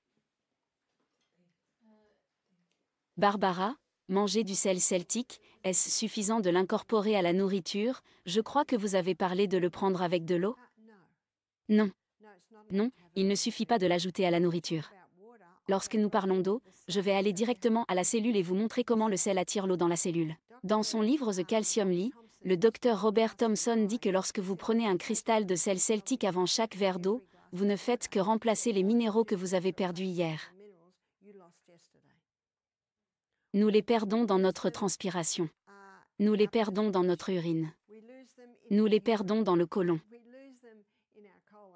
Barbara, manger du sel celtique, est-ce suffisant de l'incorporer à la nourriture? Je crois que vous avez parlé de le prendre avec de l'eau? Non. Non, il ne suffit pas de l'ajouter à la nourriture. Lorsque nous parlons d'eau, je vais aller directement à la cellule et vous montrer comment le sel attire l'eau dans la cellule. Dans son livre The Calcium Lee, le docteur Robert Thompson dit que lorsque vous prenez un cristal de sel celtique avant chaque verre d'eau, vous ne faites que remplacer les minéraux que vous avez perdus hier. Nous les perdons dans notre transpiration. Nous les perdons dans notre urine. Nous les perdons dans le côlon.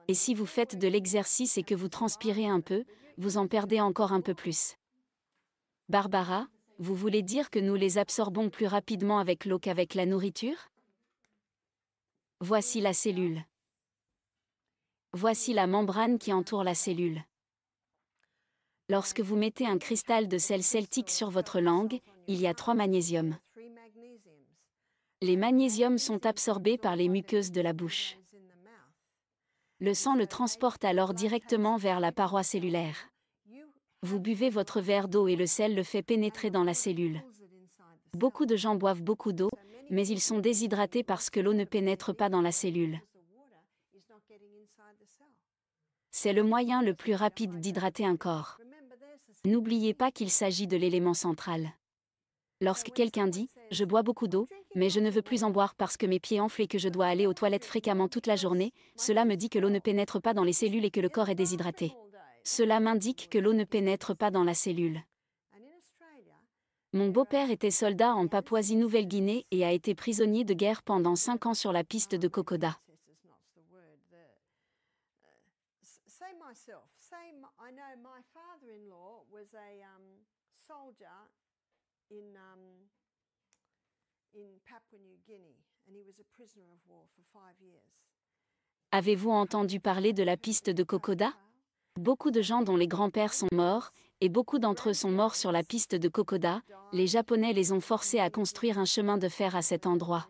Et si vous faites de l'exercice et que vous transpirez un peu, vous en perdez encore un peu plus. Barbara, vous voulez dire que nous les absorbons plus rapidement avec l'eau qu'avec la nourriture? Voici la cellule. Voici la membrane qui entoure la cellule. Lorsque vous mettez un cristal de sel celtique sur votre langue, il y a 3 magnésiums. Les magnésiums sont absorbés par les muqueuses de la bouche. Le sang le transporte alors directement vers la paroi cellulaire. Vous buvez votre verre d'eau et le sel le fait pénétrer dans la cellule. Beaucoup de gens boivent beaucoup d'eau, mais ils sont déshydratés parce que l'eau ne pénètre pas dans la cellule. C'est le moyen le plus rapide d'hydrater un corps. N'oubliez pas qu'il s'agit de l'élément central. Lorsque quelqu'un dit « Je bois beaucoup d'eau, mais je ne veux plus en boire parce que mes pieds enflent et que je dois aller aux toilettes fréquemment toute la journée », cela me dit que l'eau ne pénètre pas dans les cellules et que le corps est déshydraté. Cela m'indique que l'eau ne pénètre pas dans la cellule. Mon beau-père était soldat en Papouasie-Nouvelle-Guinée et a été prisonnier de guerre pendant 5 ans sur la piste de Kokoda. Avez-vous entendu parler de la piste de Kokoda? Beaucoup de gens dont les grands-pères sont morts, et beaucoup d'entre eux sont morts sur la piste de Kokoda, les Japonais les ont forcés à construire un chemin de fer à cet endroit.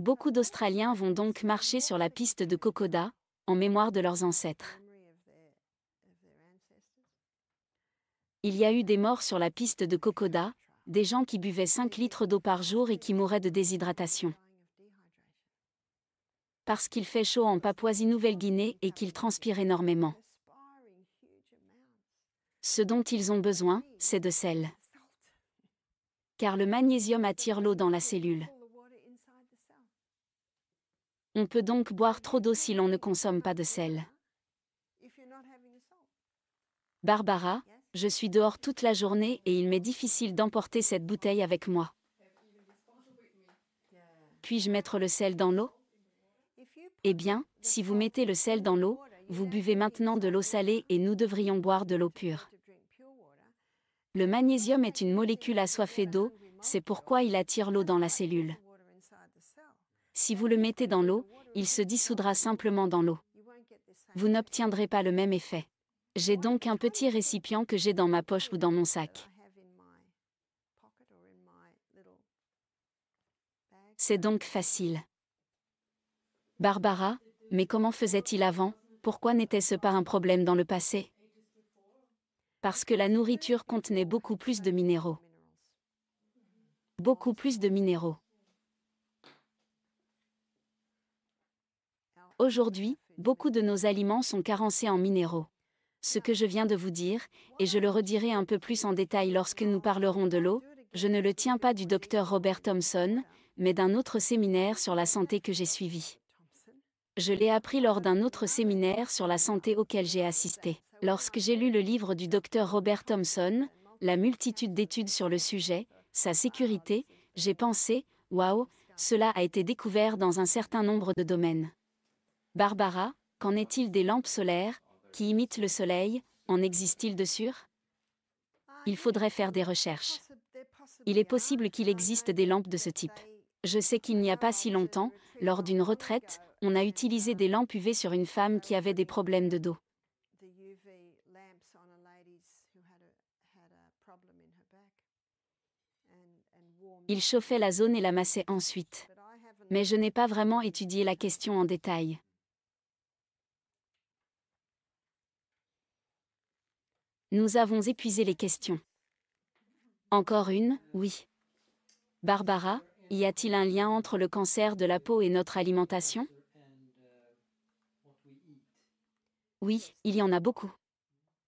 Beaucoup d'Australiens vont donc marcher sur la piste de Kokoda, en mémoire de leurs ancêtres. Il y a eu des morts sur la piste de Kokoda, des gens qui buvaient 5 litres d'eau par jour et qui mouraient de déshydratation. Parce qu'il fait chaud en Papouasie-Nouvelle-Guinée et qu'ils transpirent énormément. Ce dont ils ont besoin, c'est de sel. Car le magnésium attire l'eau dans la cellule. On peut donc boire trop d'eau si l'on ne consomme pas de sel. Barbara, je suis dehors toute la journée et il m'est difficile d'emporter cette bouteille avec moi. Puis-je mettre le sel dans l'eau? Eh bien, si vous mettez le sel dans l'eau, vous buvez maintenant de l'eau salée et nous devrions boire de l'eau pure. Le magnésium est une molécule assoiffée d'eau, c'est pourquoi il attire l'eau dans la cellule. Si vous le mettez dans l'eau, il se dissoudra simplement dans l'eau. Vous n'obtiendrez pas le même effet. J'ai donc un petit récipient que j'ai dans ma poche ou dans mon sac. C'est donc facile. Barbara, mais comment faisait-il avant? Pourquoi n'était-ce pas un problème dans le passé? Parce que la nourriture contenait beaucoup plus de minéraux. Beaucoup plus de minéraux. Aujourd'hui, beaucoup de nos aliments sont carencés en minéraux. Ce que je viens de vous dire, et je le redirai un peu plus en détail lorsque nous parlerons de l'eau, je ne le tiens pas du docteur Robert Thompson, mais d'un autre séminaire sur la santé que j'ai suivi. Je l'ai appris lors d'un autre séminaire sur la santé auquel j'ai assisté. Lorsque j'ai lu le livre du docteur Robert Thompson, la multitude d'études sur le sujet, sa sécurité, j'ai pensé, waouh, cela a été découvert dans un certain nombre de domaines. Barbara, qu'en est-il des lampes solaires, qui imitent le soleil, en existe-t-il de sûr? Il faudrait faire des recherches. Il est possible qu'il existe des lampes de ce type. Je sais qu'il n'y a pas si longtemps, lors d'une retraite, on a utilisé des lampes UV sur une femme qui avait des problèmes de dos. Il chauffait la zone et la massait ensuite. Mais je n'ai pas vraiment étudié la question en détail. Nous avons épuisé les questions. Encore une, oui. Barbara, y a-t-il un lien entre le cancer de la peau et notre alimentation? Oui, il y en a beaucoup.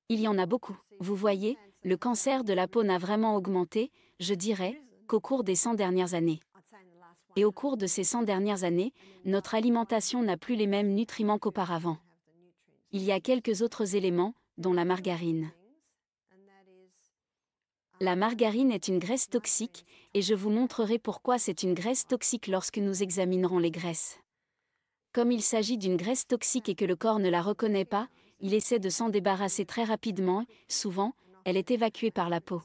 Il y en a beaucoup. Vous voyez, le cancer de la peau n'a vraiment augmenté, je dirais, qu'au cours des 100 dernières années. Et au cours de ces 100 dernières années, notre alimentation n'a plus les mêmes nutriments qu'auparavant. Il y a quelques autres éléments, dont la margarine. La margarine est une graisse toxique, et je vous montrerai pourquoi c'est une graisse toxique lorsque nous examinerons les graisses. Comme il s'agit d'une graisse toxique et que le corps ne la reconnaît pas, il essaie de s'en débarrasser très rapidement, souvent, elle est évacuée par la peau.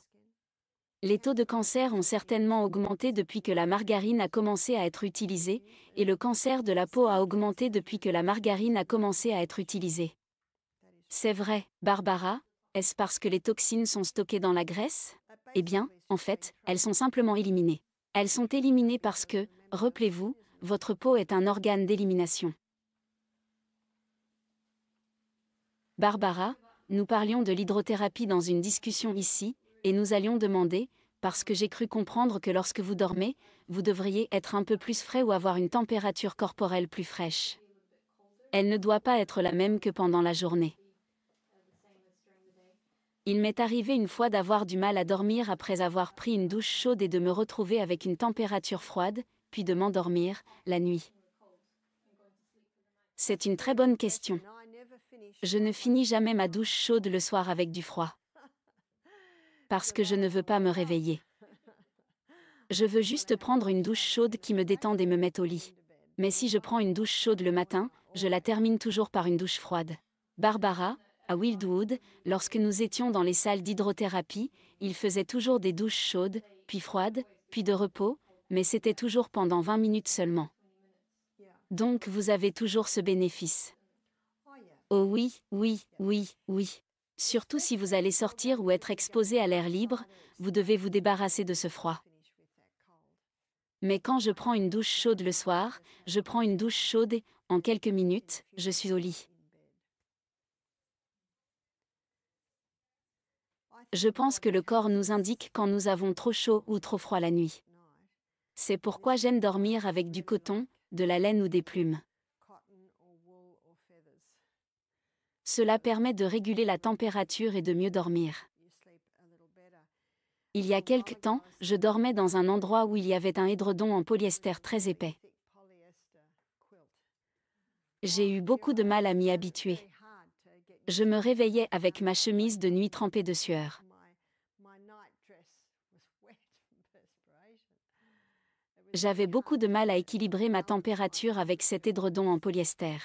Les taux de cancer ont certainement augmenté depuis que la margarine a commencé à être utilisée, et le cancer de la peau a augmenté depuis que la margarine a commencé à être utilisée. C'est vrai, Barbara, est-ce parce que les toxines sont stockées dans la graisse? Eh bien, en fait, elles sont simplement éliminées. Elles sont éliminées parce que, rappelez-vous, votre peau est un organe d'élimination. Barbara, nous parlions de l'hydrothérapie dans une discussion ici, et nous allions demander, parce que j'ai cru comprendre que lorsque vous dormez, vous devriez être un peu plus frais ou avoir une température corporelle plus fraîche. Elle ne doit pas être la même que pendant la journée. Il m'est arrivé une fois d'avoir du mal à dormir après avoir pris une douche chaude et de me retrouver avec une température froide, puis de m'endormir, la nuit. C'est une très bonne question. Je ne finis jamais ma douche chaude le soir avec du froid. Parce que je ne veux pas me réveiller. Je veux juste prendre une douche chaude qui me détende et me mette au lit. Mais si je prends une douche chaude le matin, je la termine toujours par une douche froide. Barbara, à Wildwood, lorsque nous étions dans les salles d'hydrothérapie, il faisait toujours des douches chaudes, puis froides, puis de repos, mais c'était toujours pendant 20 minutes seulement. Donc vous avez toujours ce bénéfice. Oh oui, oui, oui, oui. Surtout si vous allez sortir ou être exposé à l'air libre, vous devez vous débarrasser de ce froid. Mais quand je prends une douche chaude le soir, je prends une douche chaude et, en quelques minutes, je suis au lit. Je pense que le corps nous indique quand nous avons trop chaud ou trop froid la nuit. C'est pourquoi j'aime dormir avec du coton, de la laine ou des plumes. Cela permet de réguler la température et de mieux dormir. Il y a quelque temps, je dormais dans un endroit où il y avait un édredon en polyester très épais. J'ai eu beaucoup de mal à m'y habituer. Je me réveillais avec ma chemise de nuit trempée de sueur. J'avais beaucoup de mal à équilibrer ma température avec cet édredon en polyester.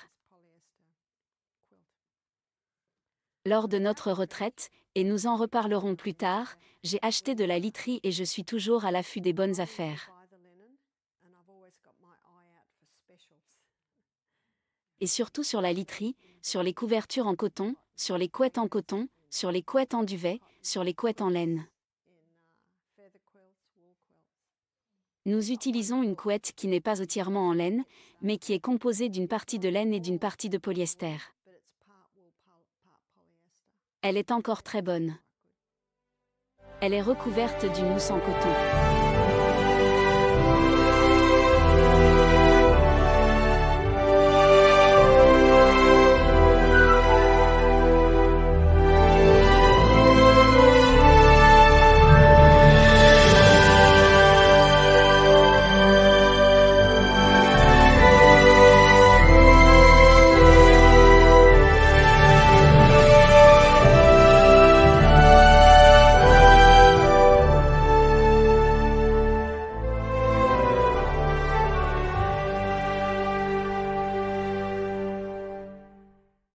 Lors de notre retraite, et nous en reparlerons plus tard, j'ai acheté de la literie et je suis toujours à l'affût des bonnes affaires. Et surtout sur la literie, sur les couvertures en coton, sur les couettes en coton, sur les couettes en duvet, sur les couettes en laine. Nous utilisons une couette qui n'est pas entièrement en laine, mais qui est composée d'une partie de laine et d'une partie de polyester. Elle est encore très bonne. Elle est recouverte d'une mousse en coton.